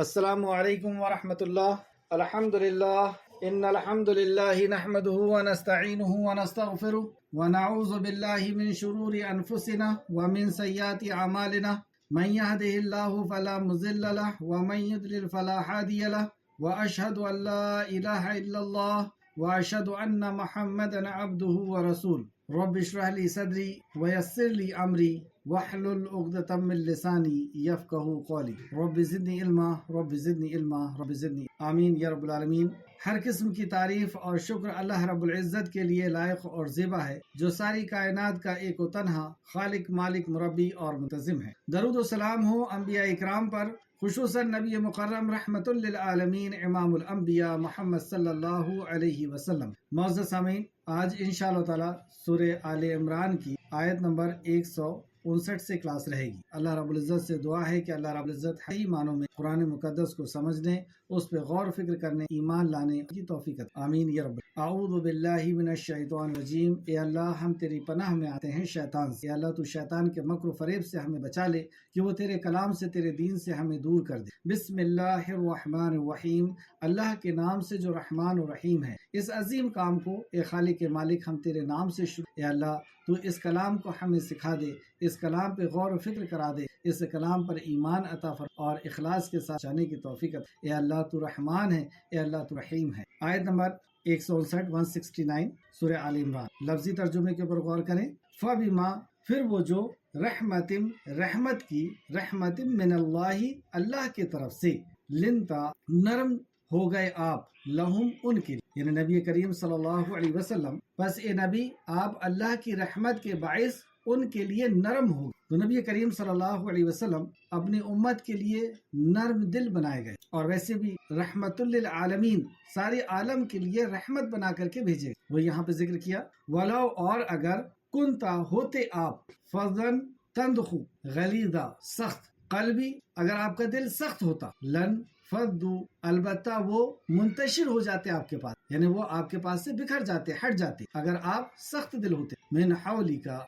السلام علیکم ورحمۃ اللہ۔ الحمد للہ ان الحمد للہ نحمده ونستعینه ونستغفره ونعوذ باللہ من شرور انفسنا ومن سیئات اعمالنا من يهده الله فلا مضل له ومن يضلل فلا هادي له واشهد ان لا اله الا الله واشهد ان محمدا عبده ورسوله رب اشرح لي صدري ويسر لي امري واحلل عقدة من لسانی یفقهوا قولی رب زدنی علما رب زدنی علما رب زدنی آمین یا رب العالمین۔ ہر قسم کی تعریف اور شکر اللہ رب العزت کے لیے لائق اور زیبا ہے، جو ساری کائنات کا ایک و تنہا خالق، مالک، مربی اور منتظم ہے۔ درود و سلام ہو انبیاء اکرام پر، خصوصاً نبی مکرم رحمت للعالمین امام الانبیاء محمد صلی اللہ علیہ وسلم۔ معزز سامعین، آج انشاءاللہ تعالی سورہ آل عمران کی آیت نمبر 159 سے کلاس رہے گی۔ اللہ رب العزت سے دعا ہے کہ اللہ رب العزت حقیقی معنوں میں قرآن مقدس کو سمجھنے، اس پہ غور و فکر کرنے، ایمان لانے کی توفیق عطا۔ آمین یا رب۔ اعوذ باللہ من الشیطان الرجیم۔ اے اللہ، ہم تیری پناہ میں آتے ہیں شیطان سے۔ اے اللہ، تو شیطان کے مکر و فریب سے ہمیں بچا لے کہ وہ تیرے کلام سے، تیرے دین سے ہمیں دور کر دے۔ بسم اللہ الرحمن الرحیم۔ اللہ کے نام سے جو رحمان و رحیم ہے۔ اس عظیم کام کو اے خالق مالک ہم تیرے نام سے شروع۔ اے اللہ، تو اس کلام کو ہمیں سکھا دے، اس کلام پہ غور و فکر کرا دے، اس کلام پر ایمان عطا فرما اور اخلاص کے ساتھ جانے کی توفیق عطا۔ اے اللہ، تو رحمان ہے، اے اللہ تو رحیم ہے۔ آیت نمبر 159 سورہ آل عمران۔ لفظی ترجمے کے اوپر غور کریں۔ فَبِمَا، پھر وہ جو رحمت کی، رحمت من اللہ، اللہ کی طرف سے، لنتا، نرم ہو گئے آپ، لہم، ان کے لیے، یعنی نبی کریم صلی اللہ علیہ وسلم، بس اے نبی آپ اللہ کی رحمت کے باعث ان کے لیے نرم ہو۔ تو نبی کریم صلی اللہ علیہ وسلم اپنی امت کے لیے نرم دل بنائے گئے، اور ویسے بھی رحمت للعالمین، سارے عالم کے لیے رحمت بنا کر کے بھیجے۔ وہ یہاں پہ ذکر کیا، وَلَوْ، اور اگر، کنتا، ہوتے آپ، فَضًّا، تندخو، غلیظا، سخت، قلبی، اگر آپ کا دل سخت ہوتا، لن فدو، البتہ وہ منتشر ہو جاتے آپ کے پاس، یعنی وہ آپ کے پاس سے بکھر جاتے، ہٹ جاتے، اگر آپ سخت دل ہوتے۔ من حولکا،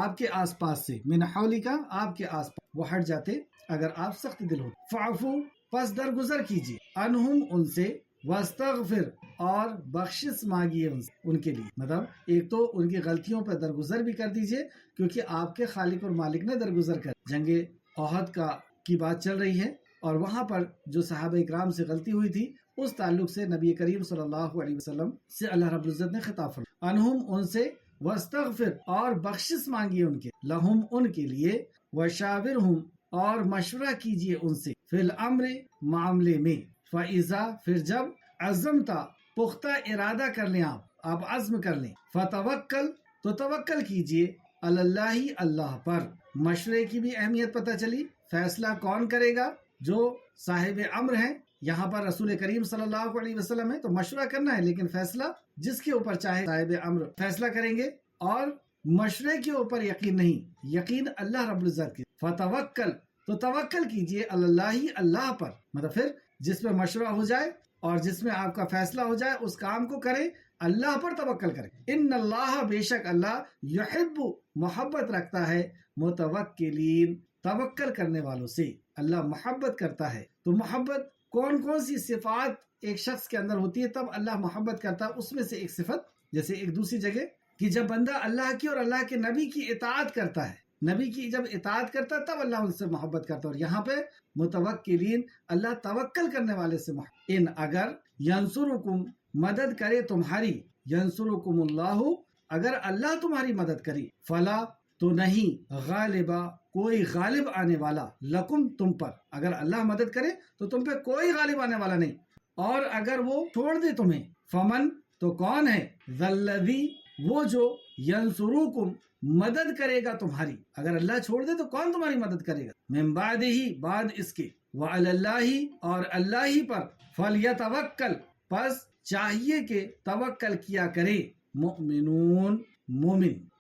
آپ کے آس پاس سے، من حولکا، آپ کے آس پاس، وہ ہٹ جاتے اگر آپ سخت دل ہوتے۔ فعفو، پس درگزر کیجیے، عنہم، ان سے، واستغفر، اور بخشش مانگیے ان کے لیے۔ مطلب ایک تو ان کی غلطیوں پر درگزر بھی کر دیجیے، کیونکہ آپ کے خالق اور مالک نے درگزر کر۔ جنگ احد کی بات چل رہی ہے، اور وہاں پر جو صحابہ اکرام سے غلطی ہوئی تھی، اس تعلق سے نبی کریم صلی اللہ علیہ وسلم سے اللہ رب العزت نے خطاب فرمایا، انہم، ان سے، واستغفر، اور بخشش مانگیے ان کے، لہم، ان کے لیے، وشاورہم، اور مشورہ کیجیے ان سے، فی الامر، معاملے میں، فاذا، پھر جب، عزمتا، پختہ ارادہ کر لیں آپ عزم کر لیں، فتوکل، تو توکل کیجیے، اللہ، اللہ پر۔ مشورے کی بھی اہمیت پتہ چلی۔ فیصلہ کون کرے گا؟ جو صاحب امر ہیں، یہاں پر رسول کریم صلی اللہ علیہ وسلم ہے، تو مشورہ کرنا ہے، لیکن فیصلہ جس کے اوپر چاہے صاحب امر فیصلہ کریں گے، اور مشورے کے اوپر یقین نہیں، یقین اللہ رب العزت کی۔ فتوکل، تو توکل کیجئے، اللہ، اللہ پر، مطلب پھر جس میں مشورہ ہو جائے اور جس میں آپ کا فیصلہ ہو جائے، اس کام کو کریں، اللہ پر توکل کریں۔ ان اللہ، بے شک اللہ، یحب، محبت رکھتا ہے، متوکلین، توکل کرنے والوں سے، اللہ محبت کرتا ہے۔ تو محبت کون کون سی صفات ایک شخص کے اندر ہوتی ہے تب اللہ محبت کرتا ہے؟ اس میں سے ایک صفت، جیسے ایک دوسری جگہ، کہ جب بندہ اللہ کی اور اللہ کے نبی کی اطاعت کرتا ہے، نبی کی جب اطاعت کرتا ہے تب اللہ ان سے محبت کرتا ہے۔ اور یہاں پہ متوکلین، اللہ توکل کرنے والے سے محبت۔ ان، اگر، ینصرکم، مدد کرے تمہاری، ینصرکم اللہ، اگر اللہ تمہاری مدد کرے، فلا، تو نہیں، غالبا، کوئی غالب آنے والا، لکم، تم پر، اگر اللہ مدد کرے تو تم پہ کوئی غالب آنے والا نہیں، اور اگر وہ چھوڑ دے تمہیں، فمن، تو کون ہے، ذلذی، وہ جو، ینصرکم، مدد کرے گا تمہاری، اگر اللہ چھوڑ دے تو کون تمہاری مدد کرے گا، من بعد ہی، بعد اس کے، وعلی اللہ، اور اللہ ہی پر، فلیتوکل، پس چاہیے کہ توکل کیا کرے، مؤمنون،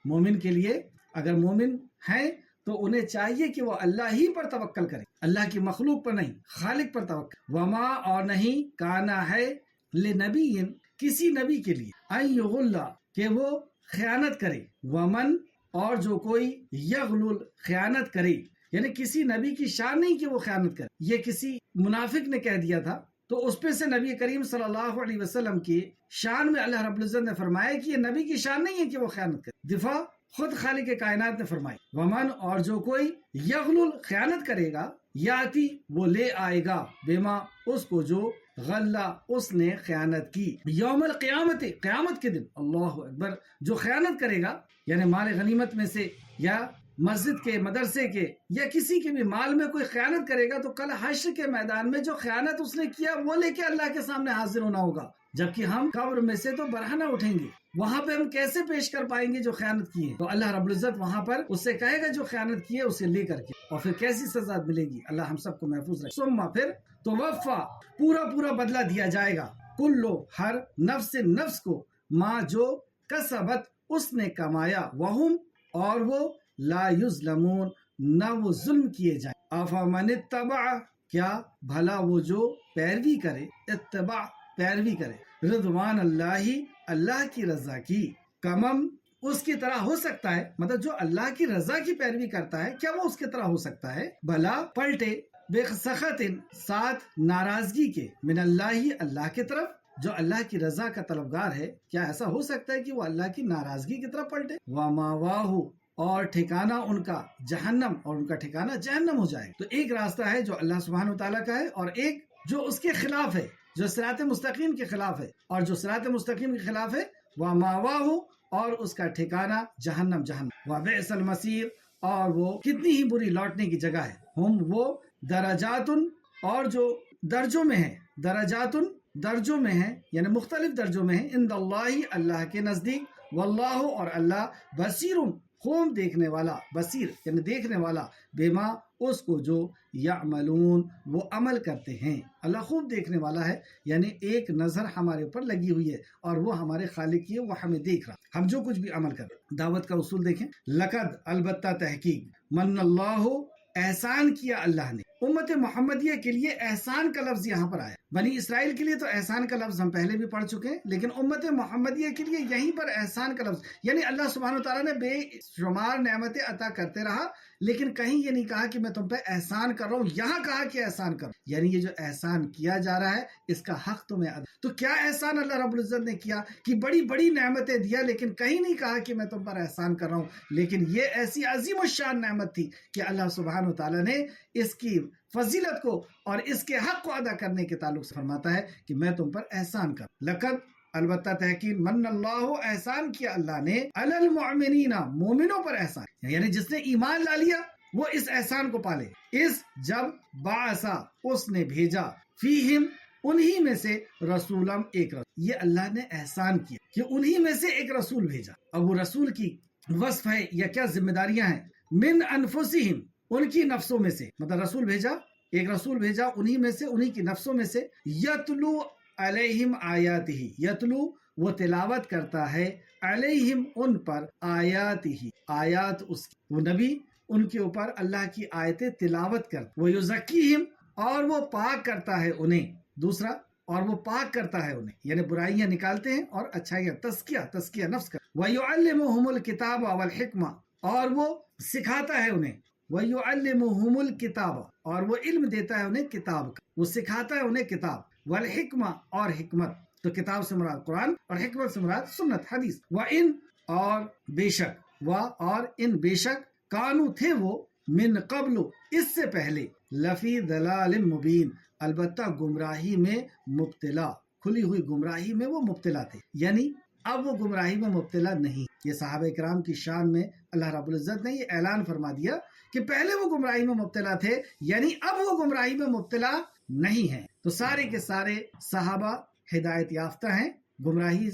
مومن کے لیے، اگر مومن ہیں تو انہیں چاہیے کہ وہ اللہ ہی پر توکل کرے، اللہ کی مخلوق پر نہیں، خالق پر توکل۔ وما، اور نہیں، کانا ہے، لنبی، کسی نبی کے لیے، ان یغل، کہ وہ خیانت کرے، ومن، اور جو کوئی، یغلل، خیانت کرے، یعنی کسی نبی کی شان نہیں کہ وہ خیانت کرے. یہ کسی منافق نے کہہ دیا تھا تو اس پہ سے نبی کریم صلی اللہ علیہ وسلم کی شان میں اللہ رب العزت نے فرمایا کہ یہ نبی کی شان نہیں ہے کہ وہ خیانت کرے. دفاع خود خالق کائنات نے فرمائی. ومن اور جو کوئی یغلل خیانت کرے گا یاتی وہ لے آئے گا بیما اس کو جو غلہ اس نے خیانت کی یوم القیامت قیامت کے دن. اللہ اکبر. جو خیانت کرے گا یعنی مال غنیمت میں سے یا مسجد کے مدرسے کے یا کسی کے بھی مال میں کوئی خیانت کرے گا تو کل حشر کے میدان میں جو خیانت اس نے کیا وہ لے کے اللہ کے سامنے حاضر ہونا ہوگا. جبکہ ہم قبر میں سے تو برہنہ اٹھیں گے, وہاں پہ ہم کیسے پیش کر پائیں گے جو خیانت کی ہے؟ تو اللہ رب العزت وہاں پر اس سے کہے گا جو خیانت کی ہے اسے لے کر کے, اور پھر کیسی سزا ملے گی. اللہ ہم سب کو محفوظ رکھے. ثم پھر تو وفا پورا بدلہ دیا جائے گا کلو ہر نفس کو ماں جو کسبت اس نے کمایا وہم اور وہ لا یظلمون نہ وہ ظلم کیے جائیں. افمن اتبع کیا بھلا وہ جو پیروی کرے اتباع پیروی کرے رضوان اللہ کی رضا کی کمم اس کی طرح ہو سکتا ہے. مطلب جو اللہ کی رضا کی پیروی کرتا ہے کیا وہ اس کی طرح ہو سکتا ہے؟ بھلا پلٹے بے سخط ساتھ ناراضگی کے من اللہ کی طرف. جو اللہ کی رضا کا طلبگار ہے کیا ایسا ہو سکتا ہے کہ وہ اللہ کی ناراضگی کی طرف پلٹے؟ وماواہ اور ٹھکانہ ان کا جہنم اور ان کا ٹھکانہ جہنم ہو جائے. تو ایک راستہ ہے جو اللہ سبحانہ وتعالیٰ کا ہے اور ایک جو اس کے خلاف ہے جو صراط مستقیم کے خلاف ہے. اور جو صراط مستقیم کے خلاف ہے وماواہ اور اس کا ٹھکانہ جہنم وبئس المصیر اور وہ کتنی ہی بری لوٹنے کی جگہ ہے. ہم وہ درجات اور جو درجوں میں ہے درجوں میں ہے یعنی مختلف درجوں میں ہے عند اللہ کے نزدیک واللہ اور اللہ بصیر خوب دیکھنے والا بصیر یعنی دیکھنے والا بیما اس کو جو یعملون وہ عمل کرتے ہیں. اللہ خوب دیکھنے والا ہے یعنی ایک نظر ہمارے اوپر لگی ہوئی ہے اور وہ ہمارے خالق کی ہے, وہ ہمیں دیکھ رہا ہم جو کچھ بھی عمل کر رہے. دعوت کا اصول دیکھیں. لقد البتہ تحقیق من اللہ احسان کیا اللہ نے امت محمدیہ کے لیے. احسان کا لفظ یہاں پر آیا. بنی اسرائیل کے لیے تو احسان کا لفظ ہم پہلے بھی پڑھ چکے ہیں, لیکن امت محمدیہ کے لیے یہیں پر احسان کا لفظ یعنی اللہ سبحانہ وتعالیٰ نے بے شمار نعمتیں عطا کرتے رہا لیکن کہیں یہ نہیں کہا کہ میں تم پہ احسان کر رہا ہوں, یہاں کہا کہ احسان کرو. یعنی یہ جو احسان کیا جا رہا ہے اس کا حق تمہیں ادا. تو کیا احسان اللہ رب العزت نے کیا کہ بڑی نعمتیں دیا لیکن کہیں نہیں کہا کہ میں تم پر احسان کر رہا ہوں. لیکن یہ ایسی عظیم الشان نعمت تھی کہ اللہ سبحانہ وتعالیٰ نے اس کی فضیلت کو اور اس کے حق کو ادا کرنے کے تعلق سے فرماتا ہے کہ میں تم پر احسان کر. لقد البتہ تحقیق من اللہ احسان کیا اللہ نے علی المؤمنین مومنوں پر احسان یعنی جس نے ایمان لا لیا وہ اس احسان کو پالے. اس جب بعثا اس نے بھیجا فیہم انہی میں سے رسولم ایک رسول. یہ اللہ نے احسان کیا کہ انہی میں سے ایک رسول بھیجا. اب وہ رسول کی وصف ہے یا کیا ذمہ داریاں ہیں؟ من انفسہم ان کی نفسوں میں سے. مطلب رسول بھیجا ایک رسول بھیجا انہی میں سے انہی کی نفسوں میں سے. یتلو علیہم آیاتہ یتلو وہ تلاوت کرتا ہے علیہم ان پر آیاتہ آیات اس کی. وہ نبی ان کے اوپر اللہ کی آیتیں تلاوت کرتا. وہ یزکیہم اور وہ پاک کرتا ہے انہیں. دوسرا اور وہ پاک کرتا ہے انہیں یعنی برائیاں نکالتے ہیں اور اچھائیاں تزکیہ نفس کا. وَيُعَلِّمُهُمُ الْكِتَابَ وَالْحِكْمَةَ اور وہ سکھاتا ہے انہیں. وَيُعَلِّمُهُمُ الْكِتَابَ اور وہ علم دیتا ہے انہیں کتاب کا. وہ سکھاتا ہے انہیں کتاب. وَالْحِكْمَةَ اور حکمت. تو کتاب سے مراد قرآن اور حکمت سے مراد سنت حدیث. وَإِن اور بے شک اور ان بے شک کانو تھے وہ من قبل اس سے پہلے لفی ضلال مبین البتہ گمراہی میں مبتلا کھلی ہوئی گمراہی میں وہ مبتلا تھے. یعنی اب وہ گمراہی میں مبتلا نہیں. یہ صحابہ کرام کی شان میں اللہ رب العزت نے یہ اعلان فرما دیا کہ پہلے وہ گمراہی میں مبتلا تھے یعنی اب وہ گمراہی میں مبتلا نہیں ہیں. تو سارے کے سارے صحابہ ہدایت یافتہ ہیں. گمراہی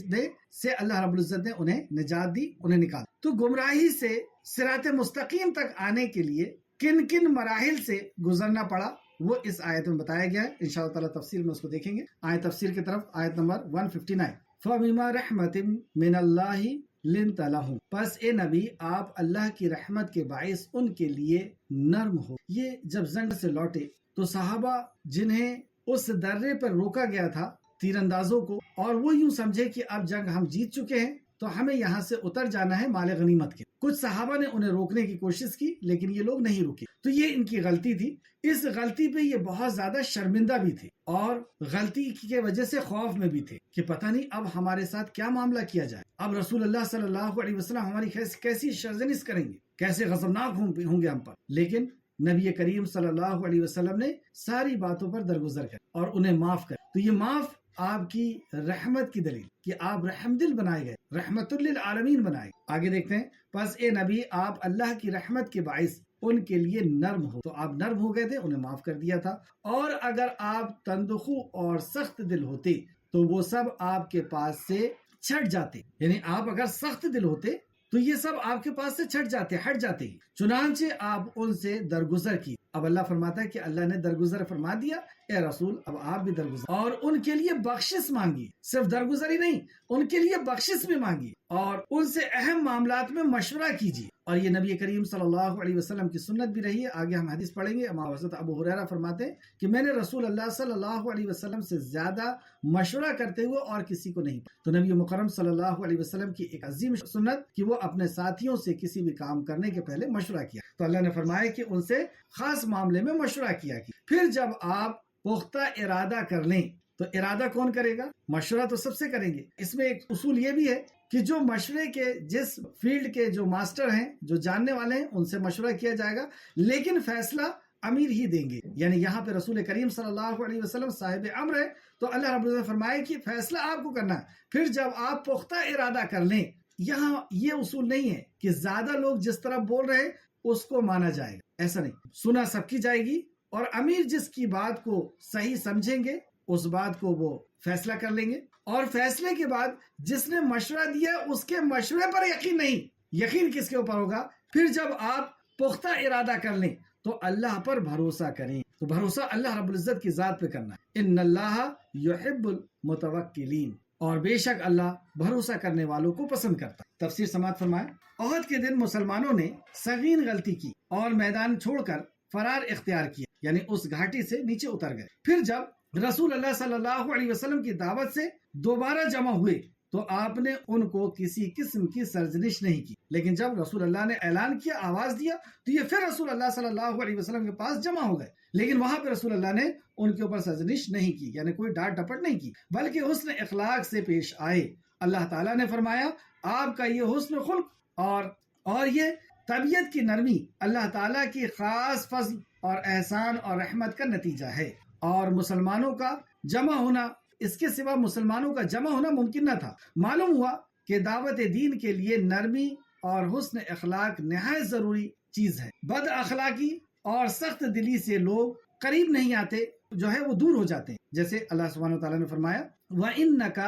سے اللہ رب العزت نے انہیں نجات دی, انہیں نکالا. تو گمراہی سے صراط مستقیم تک آنے کے لیے کن کن مراحل سے گزرنا پڑا وہ اس آیت میں بتایا گیا ہے. انشاءاللہ تعالی تفسیر میں اس کو دیکھیں گے. آیت تفسیر کی طرف آیت نمبر 159. فَبِمَا رَحْمَةٍ مِّنَ اللَّهِ لِنْتَ لَهُمْ پس اے نبی آپ اللہ کی رحمت کے باعث ان کے لیے نرم ہو. یہ جب زنگ سے لوٹے تو صحابہ جنہیں اس درے پر روکا گیا تھا تیر اندازوں کو اور وہ یوں سمجھے کہ اب جنگ ہم جیت چکے ہیں تو ہمیں یہاں سے اتر جانا ہے مال غنیمت کے۔ کچھ صحابہ نے انہیں روکنے کی کوشش کی لیکن یہ لوگ نہیں رکے، تو یہ ان کی غلطی تھی۔ اس غلطی پہ یہ بہت زیادہ شرمندہ بھی تھے اور غلطی کی وجہ سے خوف میں بھی تھے کہ پتہ نہیں اب ہمارے ساتھ کیا معاملہ کیا جائے، اب رسول اللہ صلی اللہ علیہ وسلم ہماری کیسی سرزنش کریں گے، کیسے غضبناک ہوں گے ہم پر۔ لیکن نبی کریم صلی اللہ علیہ وسلم نے ساری باتوں پر درگزر کر اور انہیں معاف کر، تو یہ معاف آپ کی رحمت کی دلیل کہ آپ رحم دل بنائے گئے، رحمت للعالمین بنائے گئے۔ آگے دیکھتے ہیں، پس اے نبی آپ اللہ کی رحمت کے باعث ان کے لیے نرم ہو، تو آپ نرم ہو گئے تھے، انہیں معاف کر دیا تھا۔ اور اگر آپ تندخو اور سخت دل ہوتے تو وہ سب آپ کے پاس سے چھٹ جاتے، یعنی آپ اگر سخت دل ہوتے تو یہ سب آپ کے پاس سے چھٹ جاتے، ہٹ جاتے ہی۔ چنانچہ آپ ان سے درگزر کی۔ اب اللہ فرماتا ہے کہ اللہ نے درگزر فرما دیا، اے رسول اب آپ بھی درگزر، اور ان کے لیے بخشش مانگی، صرف درگزر ہی نہیں، ان کے لیے بخشش بھی مانگی اور ان سے اہم معاملات میں مشورہ کیجیے۔ اور یہ نبی کریم صلی اللہ علیہ وسلم کی سنت بھی رہی ہے۔ آگے ہم حدیث پڑھیں گے، حضرت ابو ہریرہ فرماتے ہیں کہ میں نے رسول اللہ صلی اللہ علیہ وسلم سے زیادہ مشورہ کرتے ہوئے اور کسی کو نہیں پایا۔ تو نبی مکرم صلی اللہ علیہ وسلم کی ایک عظیم سنت کہ وہ اپنے ساتھیوں سے کسی بھی کام کرنے کے پہلے مشورہ کیا، تو اللہ نے فرمایا کہ ان سے خاص معاملے میں مشورہ کیا کہ پھر جب آپ پختہ ارادہ کر لیں، تو ارادہ کون کرے گا؟ مشورہ تو سب سے کریں گے۔ اس میں ایک اصول یہ بھی ہے کہ جو مشورے کے جس فیلڈ کے جو ماسٹر ہیں، جو جاننے والے ہیں، ان سے مشورہ کیا جائے گا، لیکن فیصلہ امیر ہی دیں گے۔ یعنی یہاں پہ رسول کریم صلی اللہ علیہ وسلم صاحب امر ہے، تو اللہ رب العزت نے فرمایا کہ فیصلہ آپ کو کرنا ہے، پھر جب آپ پختہ ارادہ کر لیں۔ یہاں یہ اصول نہیں ہے کہ زیادہ لوگ جس طرح بول رہے ہیں اس کو مانا جائے گا، ایسا نہیں، سنا سب کی جائے گی، اور امیر جس کی بات کو صحیح سمجھیں گے اس بات کو وہ فیصلہ کر لیں گے، اور فیصلے کے بعد جس نے مشورہ دیا اس کے مشورے پر یقین نہیں، یقین کس کے اوپر ہوگا؟ پھر جب آپ پختہ ارادہ کر لیں تو اللہ پر بھروسہ کریں، تو بھروسہ اللہ رب العزت کی ذات پہ کرنا ہے۔ ان اللہ یحب المتوکلین، اور بے شک اللہ بھروسہ کرنے والوں کو پسند کرتا ہے۔ تفسیر سماعت فرمائیں۔ احد کے دن مسلمانوں نے سنگین غلطی کی اور میدان چھوڑ کر فرار اختیار کیا، یعنی اس گھاٹی سے نیچے اتر گئے۔ پھر جب رسول اللہ صلی اللہ علیہ وسلم کی دعوت سے دوبارہ جمع ہوئے تو آپ نے ان کو کسی قسم کی سرزنش نہیں کی، لیکن جب رسول اللہ نے اعلان کیا، آواز دیا، تو یہ پھر رسول اللہ صلی اللہ علیہ وسلم کے پاس جمع ہو گئے، لیکن وہاں پہ رسول اللہ نے ان کے اوپر سرزنش نہیں کی، یعنی کوئی ڈانٹ ڈپٹ نہیں کی، بلکہ حسن اخلاق سے پیش آئے۔ اللہ تعالیٰ نے فرمایا آپ کا یہ حسن خلق اور یہ طبیعت کی نرمی اللہ تعالیٰ کی خاص فضل اور احسان اور رحمت کا نتیجہ ہے، اور مسلمانوں کا جمع ہونا، اس کے سوا مسلمانوں کا جمع ہونا ممکن نہ تھا۔ معلوم ہوا کہ دعوت دین کے لیے نرمی اور حسن اخلاق نہایت ضروری چیز ہے۔ بد اخلاقی اور سخت دلی سے لوگ قریب نہیں آتے، جو ہے وہ دور ہو جاتے ہیں، جیسے اللہ سبحانہ وتعالیٰ نے فرمایا وَإِنَّكَ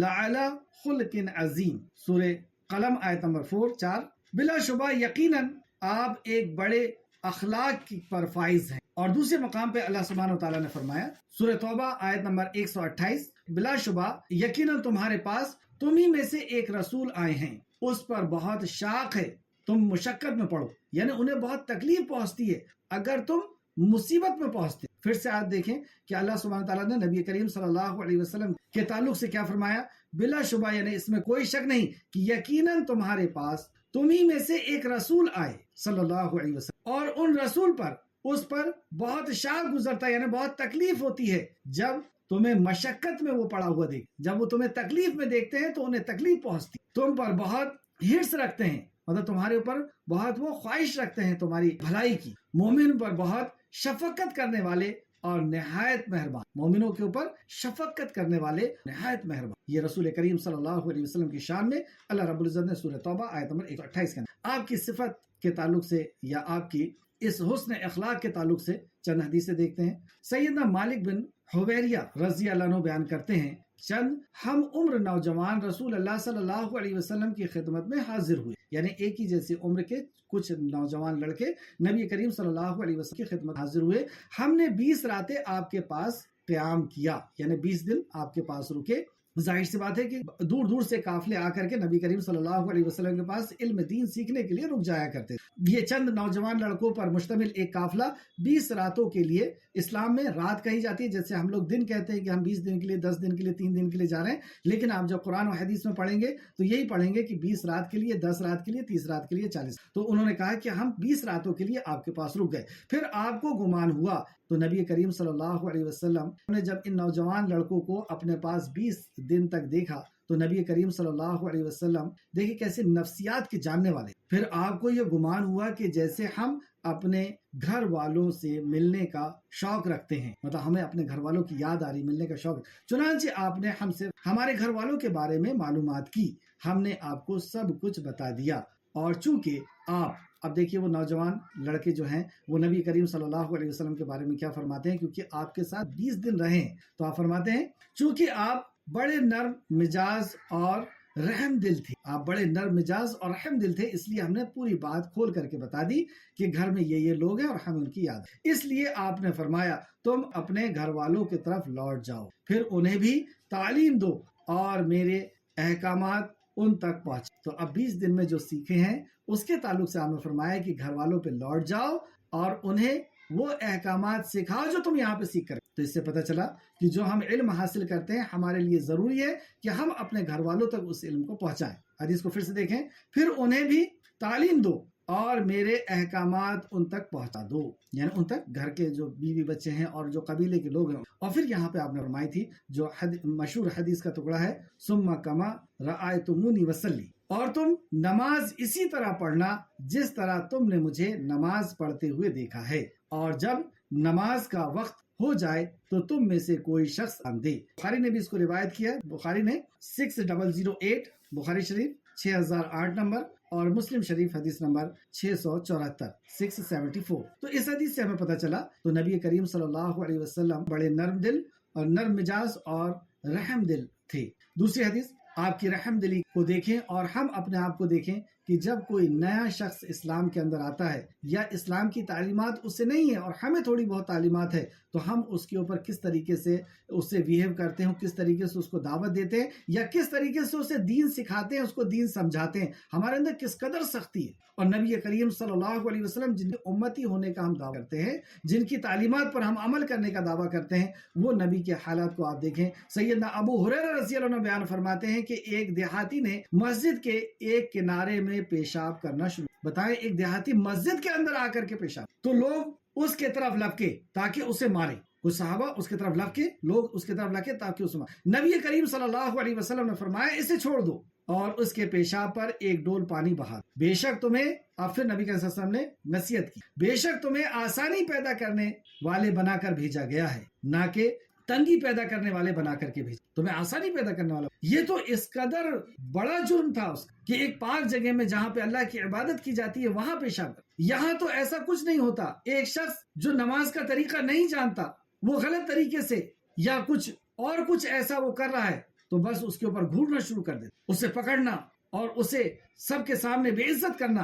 لَعَلَى خُلْقٍ عَظِيمٍ، سورہ قلم آیت نمبر 4۔ بلا شبہ یقیناً آپ ایک بڑے اخلاق پر فائز ہیں۔ اور دوسرے مقام پہ اللہ سبحانہ وتعالیٰ نے فرمایا سورہ توبہ آیت نمبر 128، بلا شبہ یقیناً تمہارے پاس تمہیں میں سے ایک رسول آئے ہیں، اس پر بہت شاق ہے، تم مشقت میں پڑو، یعنی انہیں بہت تکلیف پہنچتی ہے اگر تم مصیبت میں پہنچتے۔ پھر سے آپ دیکھیں کہ اللہ سبحانہ تعالیٰ نے نبی کریم صلی اللہ علیہ وسلم کے تعلق سے کیا فرمایا، بلا شبہ، یعنی اس میں کوئی شک نہیں کہ یقیناً تمہارے پاس تمہیں میں سے ایک رسول آئے صلی اللہ علیہ وسلم، اور ان رسول پر اس پر بہت شاق گزرتا ہے، یعنی بہت تکلیف ہوتی ہے جب تمہیں مشقت میں وہ پڑا ہوا دیکھ، جب وہ تمہیں تکلیف میں دیکھتے ہیں تو انہیں تکلیف پہنچتی، تم پر بہت ہرس رکھتے ہیں، مطلب تمہارے اوپر بہت وہ خواہش رکھتے ہیں تمہاری بھلائی کی، مومن پر بہت شفقت کرنے والے اور نہایت مہربان، مومنوں کے اوپر شفقت کرنے والے نہایت مہربان۔ یہ رسول کریم صلی اللہ علیہ وسلم کی شان میں اللہ رب العزت نے سورہ توبہ آیت نمبر 128 کے اندر آپ کی صفت کے تعلق سے یا آپ کی اس حسن اخلاق کے تعلق سے چند حدیثیں دیکھتے ہیں۔ سیدنا مالک بن حویریہ رضی اللہ عنہ بیان کرتے ہیں، چند ہم عمر نوجوان رسول اللہ صلی اللہ علیہ وسلم کی خدمت میں حاضر ہوئے، یعنی ایک ہی جیسی عمر کے کچھ نوجوان لڑکے نبی کریم صلی اللہ علیہ وسلم کی خدمت حاضر ہوئے۔ ہم نے 20 راتیں آپ کے پاس قیام کیا، یعنی 20 دن آپ کے پاس رکے۔ ظاہر سی بات ہے کہ دور دور سے قافلے آ کر کے نبی کریم صلی اللہ علیہ وسلم کے پاس علم دین سیکھنے کے لیے رک جایا کرتے۔ یہ چند نوجوان لڑکوں پر مشتمل ایک قافلہ 20 راتوں کے لیے اسلام میں رات کہی جاتی ہے، جیسے ہم لوگ دن کہتے ہیں کہ ہم 20 دن کے لیے، 10 دن کے لیے، 3 دن کے لیے جا رہے ہیں، لیکن آپ جب قرآن و حدیث میں پڑھیں گے تو یہی پڑھیں گے کہ 20 رات کے لیے، 10 رات کے لیے، 30 رات کے لیے، 40۔ تو انہوں نے کہا کہ ہم 20 راتوں کے لیے آپ کے پاس رک گئے، پھر آپ کو گمان ہوا تو نبی کریم صلی اللہ علیہ وسلم نے جب ان نوجوان لڑکوں کو اپنے پاس 20 دن تک دیکھا تو نبی کریم صلی اللہ علیہ وسلم دیکھیں کیسے نفسیات کے جاننے والے، پھر آپ کو یہ گمان ہوا کہ جیسے ہم اپنے گھر والوں سے ملنے کا شوق رکھتے ہیں، مطلب ہمیں اپنے گھر والوں کی یاد آ رہی، ملنے کا شوق، چنانچہ آپ نے ہم سے ہمارے گھر والوں کے بارے میں معلومات کی، ہم نے آپ کو سب کچھ بتا دیا، اور چونکہ آپ، اب دیکھیے وہ نوجوان لڑکے جو ہیں وہ نبی کریم صلی اللہ علیہ وسلم کے بارے میں کیا فرماتے ہیں، کیونکہ آپ کے ساتھ 20 دن رہے ہیں تو آپ فرماتے ہیں چونکہ آپ بڑے نرم مزاج اور رحم دل تھے، آپ بڑے نرم مزاج اور رحم دل تھے، اس لیے ہم نے پوری بات کھول کر کے بتا دی کہ گھر میں یہ لوگ ہیں اور ہمیں ان کی یاد ہے، اس لیے آپ نے فرمایا تم اپنے گھر والوں کی طرف لوٹ جاؤ، پھر انہیں بھی تعلیم دو اور میرے احکامات ان تک پہنچے۔ تو اب 20 دن میں جو سیکھے ہیں اس کے تعلق سے آپ نے فرمایا کہ گھر والوں پہ لوٹ جاؤ اور انہیں وہ احکامات سکھاؤ جو تم یہاں پہ سیکھ کر۔ تو اس سے پتہ چلا کہ جو ہم علم حاصل کرتے ہیں ہمارے لیے ضروری ہے کہ ہم اپنے گھر والوں تک اس علم کو پہنچائیں۔ حدیث کو پھر سے دیکھیں، پھر انہیں بھی تعلیم دو اور میرے احکامات ان تک پہنچا دو، یعنی ان تک گھر کے جو بیوی بچے ہیں اور جو قبیلے کے لوگ ہیں۔ اور پھر یہاں پہ آپ نے فرمائی تھی جو مشہور حدیث کا ٹکڑا ہے، ثم کما رأیتمونی وصلی، اور تم نماز اسی طرح پڑھنا جس طرح تم نے مجھے نماز پڑھتے ہوئے دیکھا ہے، اور جب نماز کا وقت ہو جائے تو تم میں سے کوئی شخص دے۔ بخاری نے بھی اس کو روایت کیا، بخاری نے 6008، بخاری شریف 6008 نمبر، اور مسلم شریف حدیث نمبر 674 674۔ تو اس حدیث سے ہمیں پتہ چلا تو نبی کریم صلی اللہ علیہ وسلم بڑے نرم دل اور نرم مزاج اور رحم دل تھے۔ دوسری حدیث، آپ کی رحم دلی کو دیکھیں اور ہم اپنے آپ کو دیکھیں کہ جب کوئی نیا شخص اسلام کے اندر آتا ہے یا اسلام کی تعلیمات اس سے نہیں ہے اور ہمیں تھوڑی بہت تعلیمات ہے تو ہم اس کے اوپر کس طریقے سے اس سے بیہیو کرتے ہیں، کس طریقے سے اس کو دعوت دیتے ہیں یا کس طریقے سے اسے دین سکھاتے ہیں، اس کو دین سمجھاتے ہیں، ہمارے اندر کس قدر سختی ہے۔ اور نبی کریم صلی اللہ علیہ وسلم جن کے امتی ہونے کا ہم دعویٰ کرتے ہیں، جن کی تعلیمات پر ہم عمل کرنے کا دعویٰ کرتے ہیں، وہ نبی کے حالات کو آپ دیکھیں۔ سیدنا ابو ہریرہ رضی اللہ عنہ بیان فرماتے ہیں کہ ایک دیہاتی نے مسجد کے ایک کنارے میں پیشاب کرنا شروع، بتائیں ایک دیہاتی مسجد کے اندر آ کر کے پیشاب، تو لوگ اس کے طرف لپکے تاکہ اسے مارے، کچھ صحابہ اس کی طرف لپکے، لوگ اس کی طرف لپکے تاکہ اسے مارے۔ نبی کریم صلی اللہ علیہ وسلم نے فرمایا اسے چھوڑ دو اور اس کے پیشاب پر ایک ڈول پانی بہا، بے شک تمہیں، اور پھر نبی صلی اللہ علیہ وسلم نے نصیحت کی، بے شک تمہیں آسانی پیدا کرنے والے بنا کر بھیجا گیا ہے، نہ کہ تنگی پیدا کرنے والے بنا کر کے بھیجا، تمہیں آسانی پیدا کرنے والا۔ یہ تو اس قدر بڑا جرم تھا اس کا کہ ایک پاک جگہ میں جہاں پہ اللہ کی عبادت کی جاتی ہے وہاں پیشاب کر۔ یہاں تو ایسا کچھ نہیں ہوتا، ایک شخص جو نماز کا طریقہ نہیں جانتا، وہ غلط طریقے سے یا کچھ ایسا وہ کر رہا ہے تو بس اس کے اوپر گھورنا شروع کر دیتے، اسے پکڑنا اور اسے سب کے سامنے بے عزت کرنا،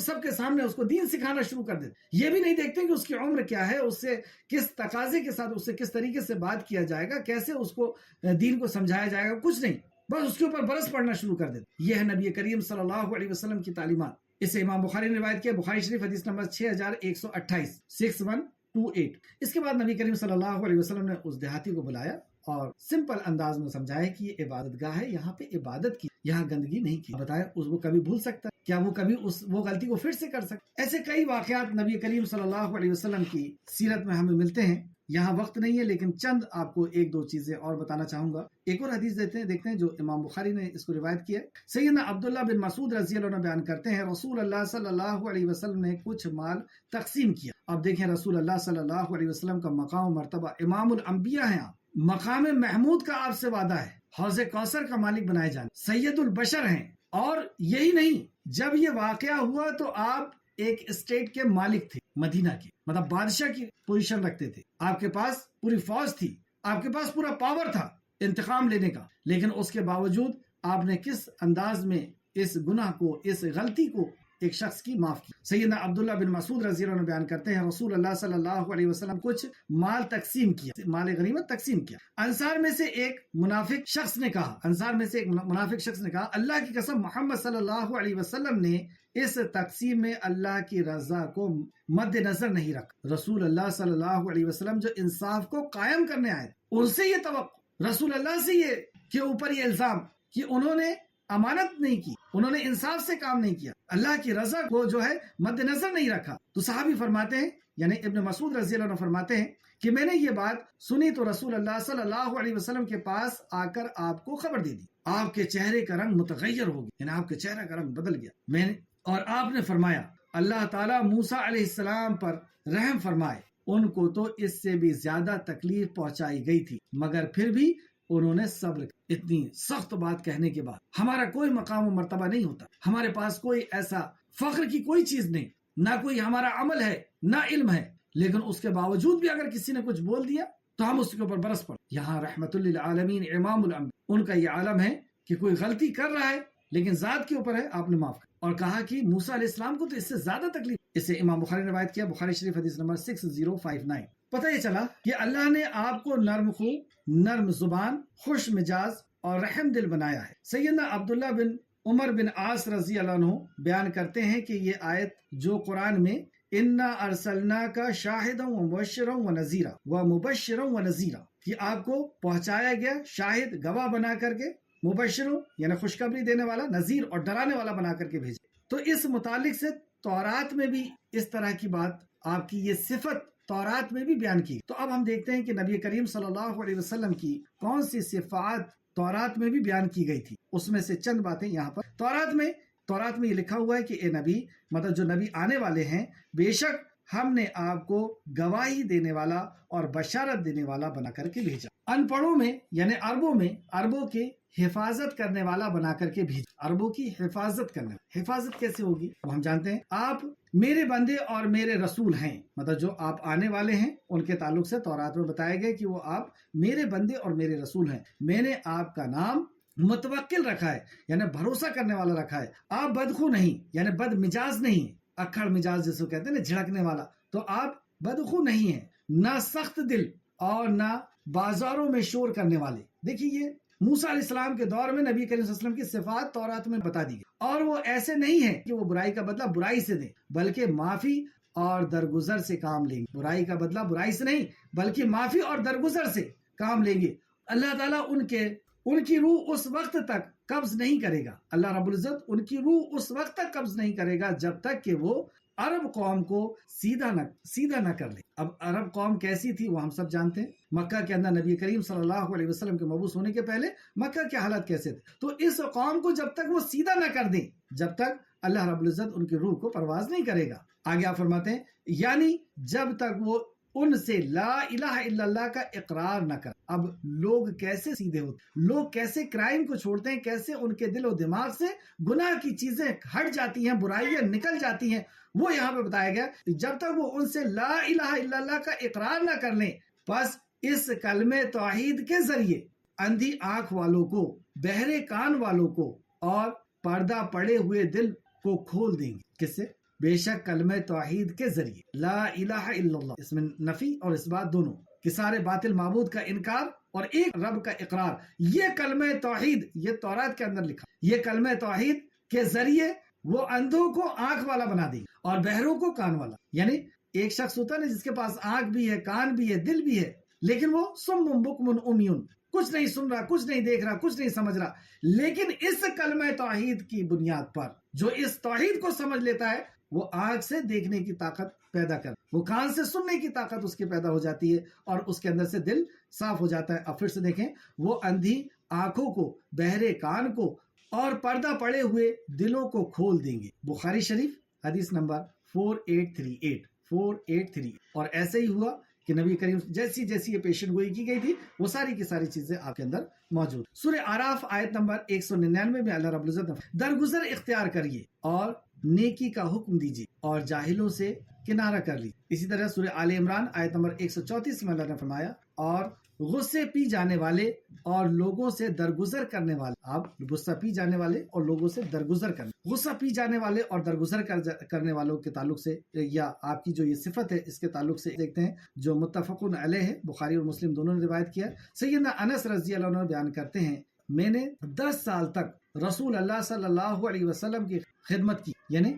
سب کے سامنے اس کو دین سکھانا شروع کر دیتے۔ یہ بھی نہیں دیکھتے کہ اس کی عمر کیا ہے، اس سے کس تقاضے کے ساتھ اس سے کس طریقے سے بات کیا جائے گا، کیسے اس کو دین کو سمجھایا جائے گا، کچھ نہیں، بس اس کے اوپر برس پڑنا شروع کر دیتے۔ یہ ہے نبی کریم صلی اللہ علیہ وسلم کی تعلیمات۔ اسے امام بخاری نے روایت کیا، بخاری شریف حدیث نمبر 6128 6128۔ اس کے بعد نبی کریم صلی اللہ علیہ وسلم نے اس دیہاتی کو بلایا اور سمپل انداز میں سمجھایا کہ یہ عبادت گاہ ہے، یہاں پہ عبادت کی، یہاں گندگی نہیں کی۔ بتائیں وہ کبھی بھول سکتا ہے؟ کیا وہ کبھی وہ غلطی کو پھر سے کر سکتا؟ ایسے کئی واقعات نبی کریم صلی اللہ علیہ وسلم کی سیرت میں ہمیں ملتے ہیں۔ یہاں وقت نہیں ہے لیکن چند آپ کو ایک دو چیزیں اور بتانا چاہوں گا۔ ایک اور حدیث دیکھتے ہیں جو امام بخاری نے اس کو روایت کیا ہے۔ سیدنا عبداللہ بن مسعود رضی اللہ عنہ بیان کرتے ہیں رسول اللہ صلی اللہ علیہ وسلم نے کچھ مال تقسیم کیا۔ اب دیکھیں رسول اللہ صلی اللہ علیہ وسلم کا مقام و مرتبہ، امام الانبیاء ہیں آپ، مقام محمود کا آپ سے وعدہ ہے، حوض کوثر کا مالک بنائے جانے، سید البشر ہیں۔ اور یہی نہیں، جب یہ واقعہ ہوا تو آپ ایک اسٹیٹ کے مالک تھے، مدینہ کے، مطلب بادشاہ کی پوزیشن رکھتے تھے، آپ کے پاس پوری فوج تھی، آپ کے پاس پورا پاور تھا انتقام لینے کا، لیکن اس کے باوجود آپ نے کس انداز میں اس گناہ کو، اس غلطی کو ایک شخص کی معاف کی۔ سیدنا عبداللہ بن مسعود رضی اللہ عنہ بیان کرتے ہیں رسول اللہ صلی اللہ علیہ وسلم کچھ مال تقسیم کیا، مال غنیمت تقسیم کیا۔ انصار میں سے ایک منافق شخص نے کہا اللہ کی قسم محمد صلی اللہ علیہ وسلم نے اس تقسیم میں اللہ کی رضا کو مد نظر نہیں رکھا۔ رسول اللہ صلی اللہ علیہ وسلم جو انصاف کو قائم کرنے آئے ان سے یہ توقع، رسول اللہ سے یہ کے اوپر یہ الزام کہ انہوں نے امانت نہیں کی، انہوں نے انصاف سے کام نہیں کیا، اللہ کی رضا کو جو ہے مد نظر نہیں رکھا۔ تو صحابی فرماتے ہیں، یعنی ابن مسعود رضی اللہ عنہ فرماتے ہیں کہ میں نے یہ بات سنی تو رسول اللہ صلی اللہ علیہ وسلم کے پاس آ کر آپ کو خبر دے دی، آپ کے چہرے کا رنگ متغیر ہو گیا، یعنی آپ کے چہرے کا رنگ بدل گیا۔ اور آپ نے فرمایا اللہ تعالیٰ موسیٰ علیہ السلام پر رحم فرمائے، ان کو تو اس سے بھی زیادہ تکلیف پہنچائی گئی تھی مگر پھر بھی انہوں نے صبر۔ اتنی سخت بات کہنے کے بعد ہمارا کوئی مقام و مرتبہ نہیں ہوتا، ہمارے پاس کوئی ایسا فخر کی کوئی چیز نہیں، نہ کوئی ہمارا عمل ہے نہ علم ہے، لیکن اس کے باوجود بھی اگر کسی نے کچھ بول دیا تو ہم اس کے اوپر برس پڑ۔ یہاں رحمت للعالمین امام الانبیاء ان کا یہ عالم ہے کہ کوئی غلطی کر رہا ہے لیکن ذات کے اوپر ہے، آپ نے معاف کر، اور کہا کہ موسیٰ علیہ السلام کو تو اس سے زیادہ تکلیف۔ اسے امام بخاری نے روایت کیا، بخاری شریف حدیث نمبر 6059۔ پتہ یہ چلا کہ اللہ نے آپ کو نرم خو، نرم زبان، خوش مجاز اور رحم دل بنایا ہے۔ سیدنا عبداللہ بن عمر بن عاص رضی اللہ عنہ بیان کرتے ہیں کہ یہ آیت جو قرآن میں انا ارسلناک شاہدا ومبشرا ونذیرا ومبشرا ونذیرا، کہ آپ کو پہنچایا گیا شاہد گواہ بنا کر کے، مبشروں یعنی خوشخبری دینے والا، نذیر اور ڈرانے والا بنا کر کے بھیجے۔ تو اس متعلق سے تورات میں بھی اس طرح کی بات، آپ کی یہ صفت تورات میں بھی بیان کی۔ تو اب ہم دیکھتے ہیں کہ نبی کریم صلی اللہ علیہ وسلم کی کون سی صفات تورات میں بھی بیان کی گئی تھی، اس میں سے چند باتیں یہاں پر۔ تورات میں یہ لکھا ہوا ہے کہ اے نبی، مطلب جو نبی آنے والے ہیں، بے شک ہم نے آپ کو گواہی دینے والا اور بشارت دینے والا بنا کر کے بھیجا۔ ان پڑھوں میں یعنی عربوں کی حفاظت کرنے والا بنا کر کے بھیجا۔ عربوں کی حفاظت کرنے، حفاظت کیسے ہوگی وہ ہم جانتے ہیں۔ آپ میرے بندے اور میرے رسول ہیں، مطلب جو آپ آنے والے ہیں ان کے تعلق سے تورات میں بتایا گیا کہ وہ آپ میرے بندے اور میرے رسول ہیں۔ میں نے آپ کا نام متوکل رکھا ہے، یعنی بھروسہ کرنے والا رکھا ہے۔ آپ بدخو نہیں، یعنی بد مجاز نہیں، اکھڑ مجاز جس کو کہتے ہیں نا، جھڑکنے والا، تو آپ بدخو نہیں ہیں، نہ سخت دل اور نہ بازاروں میں شور کرنے والے۔ دیکھیے یہ موسیٰ علیہ السلام کے دور میں نبی کریم صلی اللہ علیہ وسلم کی صفات تورات میں بتا دی گئی، اور وہ ایسے نہیں ہیں کہ وہ برائی کا بدلہ برائی سے دیں، بلکہ معافی اور درگزر سے کام لیں گے۔ برائی کا بدلہ برائی سے نہیں بلکہ معافی اور درگزر سے کام لیں گے۔ اللہ تعالیٰ ان کی روح اس وقت تک قبض نہیں کرے گا، اللہ رب العزت ان کی روح اس وقت تک قبض نہیں کرے گا جب تک کہ وہ عرب قوم کو سیدھا نہ کر لے۔ اب عرب قوم کیسی تھی وہ ہم سب جانتے ہیں۔ مکہ کے اندر نبی کریم صلی اللہ علیہ وسلم کے مبعوث ہونے کے پہلے مکہ کے حالات کیسے تھے؟ تو اس قوم کو جب تک وہ سیدھا نہ کر دیں، جب تک اللہ رب العزت ان کی روح کو پرواز نہیں کرے گا۔ آگے آپ فرماتے ہیں یعنی جب تک وہ ان سے لا الہ الا اللہ کا اقرار نہ کر۔ اب لوگ کیسے سیدھے ہوتے، لوگ کیسے کرائم کو چھوڑتے ہیں، کیسے ان کے دل و دماغ سے گناہ کی چیزیں ہٹ جاتی ہیں، برائیاں نکل جاتی ہیں، وہ یہاں پہ بتایا گیا۔ جب تک وہ ان سے لا الہ الا اللہ کا اقرار نہ کر لیں، بس اس کلمہ توحید کے ذریعے اندھی آنکھ والوں کو، بہرے کان والوں کو اور پردہ پڑے ہوئے دل کو کھول دیں گے۔ کس سے؟ بے شک کلمہ توحید کے ذریعے، لا الہ الا اللہ، اس میں نفی اور اس بات دونوں، کہ سارے باطل معبود کا انکار اور ایک رب کا اقرار۔ یہ کلمہ توحید، یہ تورات کے اندر لکھا، یہ کلمہ توحید کے ذریعے وہ اندھوں کو آنکھ والا بنا دیں اور بہروں کو کان والا۔ یعنی ایک شخص ہوتا ہے جس کے پاس آنکھ بھی ہے، کان بھی ہے، دل بھی ہے، لیکن وہ سم بکم عمیون، کچھ نہیں سن رہا، کچھ نہیں دیکھ رہا، کچھ نہیں سمجھ رہا۔ لیکن اس کلمہ توحید کی بنیاد پر جو اس توحید کو سمجھ لیتا ہے، وہ آنکھ سے دیکھنے کی طاقت پیدا کر، وہ کان سے سننے کی طاقت اس کی پیدا ہو جاتی ہے اور اس کے اندر سے دل صاف ہو جاتا ہے۔ اب پھر سے دیکھیں، وہ اندھی آنکھوں کو، بہرے کان کو اور پردہ پڑے ہوئے دلوں کو کھول دیں گے۔ بخاری شریف حدیث نمبر 4838۔ اور ایسے ہی ہوا کہ نبی کریم جیسی یہ پیشن گوئی کی گئی تھی، وہ ساری کی ساری چیزیں آپ کے اندر موجود۔ سورہ اعراف آیت نمبر 199 میں اللہ رب العزت نے درگزر اختیار کریے اور نیکی کا حکم دیجیے اور جاہلوں سے کنارہ کر لی۔ اسی طرح سورہ آل عمران آیت نمبر 134 میں اللہ نے فرمایا اور غصے پی جانے والے اور لوگوں سے درگزر کرنے والے. آپ غصہ پی جانے والے اور لوگوں سے درگزر کرنے، غصہ پی جانے والے اور درگزر کرنے والوں کے تعلق سے، یا آپ کی جو یہ صفت ہے اس کے تعلق سے دیکھتے ہیں جو متفقن علیہ ہے، بخاری اور مسلم دونوں نے روایت کیا. سیدنا انس رضی اللہ عنہ بیان کرتے ہیں میں نے 10 سال تک رسول اللہ صلی اللہ علیہ وسلم کی خدمت کی، یعنی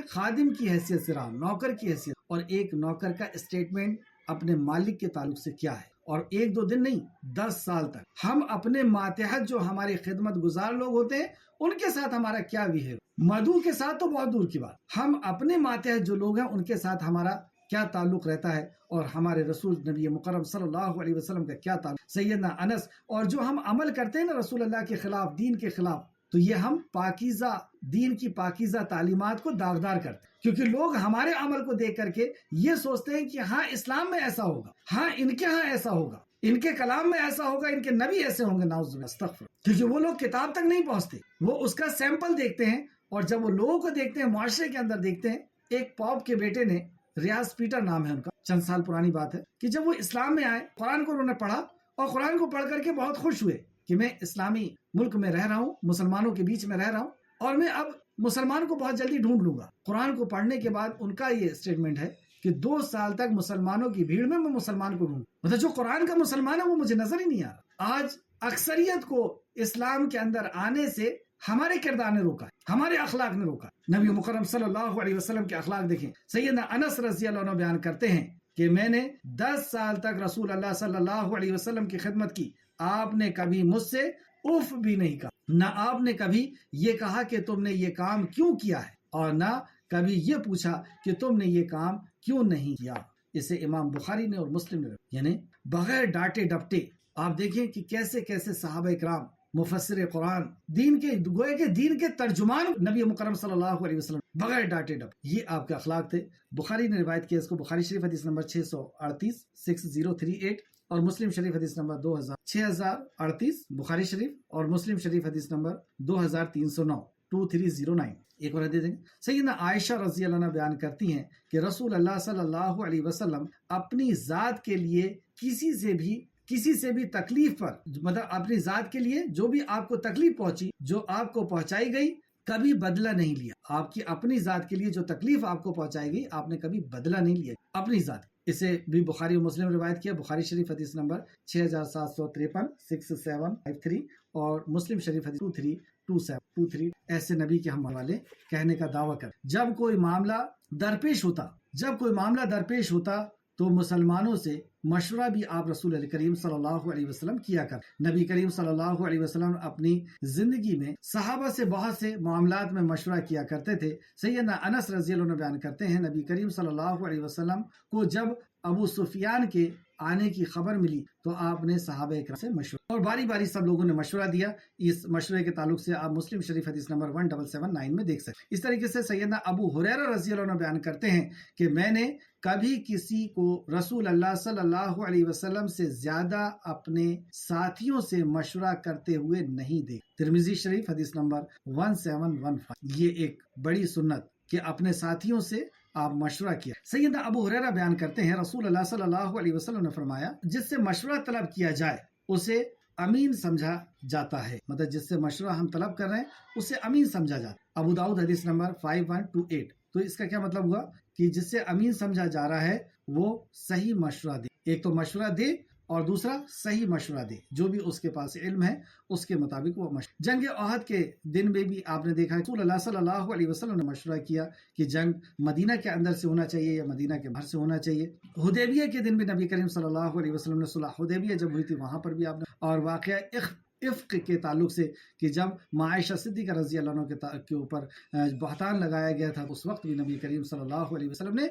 خادم کی حیثیت سے رہا، نوکر کی حیثیت. اور ایک نوکر کا اسٹیٹمنٹ اپنے مالک کے تعلق سے کیا ہے، اور 1-2 دن نہیں، 10 سال تک. ہم اپنے ماتحت جو ہمارے خدمت گزار لوگ ہوتے ہیں ان کے ساتھ ہمارا کیا بھی ہے، مدعو کے ساتھ تو بہت دور کی بات، ہم اپنے ماتحت جو لوگ ہیں ان کے ساتھ ہمارا کیا تعلق رہتا ہے، اور ہمارے رسول نبی مکرم صلی اللہ علیہ وسلم کا کیا تعلق. سیدنا انس، اور جو ہم عمل کرتے ہیں نا رسول اللہ کے خلاف، دین کے خلاف، تو یہ ہم پاکیزہ دین کی پاکیزہ تعلیمات کو داغدار کرتے ہیں، کیونکہ لوگ ہمارے عمل کو دیکھ کر کے یہ سوچتے ہیں کہ ہاں اسلام میں ایسا ہوگا، ہاں ان کے ہاں ایسا ہوگا، ان کے کلام میں ایسا ہوگا، ان کے نبی ایسے ہوں گے، نعوذ باللہ، استغفر. کیونکہ وہ لوگ کتاب تک نہیں پہنچتے، وہ اس کا سیمپل دیکھتے ہیں، اور جب وہ لوگوں کو دیکھتے ہیں، معاشرے کے اندر دیکھتے ہیں. ایک پاپ کے بیٹے نے، ریاض پیٹر نام ہے ان کا، چند سال پرانی بات ہے، کہ جب وہ اسلام میں آئے، قرآن کو انہوں نے پڑھا، اور قرآن کو پڑھ کر کے بہت خوش ہوئے کہ میں اسلامی ملک میں رہ رہا ہوں، مسلمانوں کے بیچ میں رہ رہا ہوں، اور میں اب مسلمان کو بہت جلدی ڈھونڈ لوں گا. قرآن کو پڑھنے کے بعد ان کا یہ اسٹیٹمنٹ ہے کہ 2 سال تک مسلمانوں کی بھیڑ میں مسلمان کو ڈھونڈوں، مطلب جو قرآن کا مسلمان ہے وہ مجھے نظر ہی نہیں آ رہا. آج اکثریت کو اسلام کے اندر آنے سے ہمارے کردار نے روکا، ہمارے اخلاق نے روکا. نبی مکرم صلی اللہ علیہ وسلم کے اخلاق دیکھیں. سیدنا انس رضی اللہ عنہ بیان کرتے ہیں کہ میں نے 10 سال تک رسول اللہ صلی اللہ علیہ وسلم کی خدمت کی، آپ نے کبھی مجھ سے اف بھی نہیں کہا، نہ آپ نے کبھی یہ کہا کہ تم نے یہ کام کیوں کیا ہے، اور نہ کبھی یہ پوچھا کہ تم نے یہ کام کیوں نہیں کیا. اسے امام بخاری نے اور مسلم نے، یعنی بغیر ڈانٹے ڈپٹے. آپ دیکھیں کہ کیسے کیسے صحابہ کرام، مفسر قرآن، دین کے گوئے کے دین کے ترجمان نبی مکرم صلی اللہ علیہ وسلم، بغیر ڈانٹے ڈپٹے، یہ آپ کے اخلاق تھے. بخاری نے روایت کیا اس کو، بخاری شریف حدیث نمبر 638 6038، اور مسلم شریف حدیث نمبر 6038 بخاری شریف، اور مسلم شریف حدیث نمبر 2309 2309. ایک اور حدیث دیکھیں. سیدنا عائشہ رضی اللہ عنہ بیان کرتی ہیں کہ رسول اللہ صلی اللہ علیہ وسلم اپنی ذات کے لیے کسی سے بھی تکلیف پر، مطلب اپنی ذات کے لیے جو بھی آپ کو تکلیف پہنچی، جو آپ کو پہنچائی گئی، کبھی بدلہ نہیں لیا. آپ کی اپنی ذات کے لیے جو تکلیف آپ کو پہنچائی گئی، آپ نے کبھی بدلہ نہیں لیا اپنی ذات. اسے بھی بخاری و مسلم روایت کیا. بخاری شریف حدیث نمبر 6753 6753، اور مسلم شریف حدیث 2327 ایسے نبی کے ہم والے کہنے کا دعویٰ کر. جب کوئی معاملہ درپیش ہوتا تو مسلمانوں سے مشورہ بھی آپ رسول کریم صلی اللہ علیہ وسلم کیا کر. نبی کریم صلی اللہ علیہ وسلم اپنی زندگی میں صحابہ سے بہت سے معاملات میں مشورہ کیا کرتے تھے. سیدنا انس رضی اللہ عنہ بیان کرتے ہیں نبی کریم صلی اللہ علیہ وسلم کو جب ابو سفیان کے آنے کی خبر ملی تو آپ نے صحابہ کرام سے مشورہ، اور باری باری سب لوگوں نے مشورہ دیا. اس مشورے کے تعلق سے آپ مسلم شریف حدیث نمبر 1779 میں دیکھ سکتے. اس طریقے سے سیدنا ابو ہریرہ رضی اللہ عنہ بیان کرتے ہیں کہ میں نے کبھی کسی کو رسول اللہ صلی اللہ علیہ وسلم سے زیادہ اپنے ساتھیوں سے مشورہ کرتے ہوئے نہیں دیکھا. ترمذی شریف حدیث نمبر 1715. یہ ایک بڑی سنت کہ اپنے ساتھیوں سے آپ مشورہ کیا. سیدنا ابو ہریرہ بیان کرتے ہیں رسول اللہ صلی اللہ علیہ وسلم نے فرمایا جس سے مشورہ طلب کیا جائے اسے امین سمجھا جاتا ہے. مطلب جس سے مشورہ ہم طلب کر رہے ہیں اسے امین سمجھا جاتا ہے. ابو داؤد حدیث نمبر 5128. تو اس کا کیا مطلب ہوا کہ جس سے امین سمجھا جا رہا ہے وہ صحیح مشورہ دے. ایک تو مشورہ دے اور دوسرا صحیح مشورہ دے، جو بھی اس کے پاس علم ہے اس کے مطابق وہ مشورہ. جنگ احد کے دن میں بھی آپ نے دیکھا رسول اللہ صلی اللہ علیہ وسلم نے مشورہ کیا کہ جنگ مدینہ کے اندر سے ہونا چاہیے یا مدینہ کے باہر سے ہونا چاہیے. حدیبیہ کے دن بھی نبی کریم صلی اللہ علیہ وسلم نے صلح حدیبیہ جب ہوئی تھی وہاں پر بھی آپ نے، اور واقعہ افق کے تعلق سے کہ جب عائشہ صدیقہ رضی اللہ عنہ کے اوپر بہتان لگایا گیا تھا اس وقت بھی نبی کریم صلی اللہ علیہ وسلم نے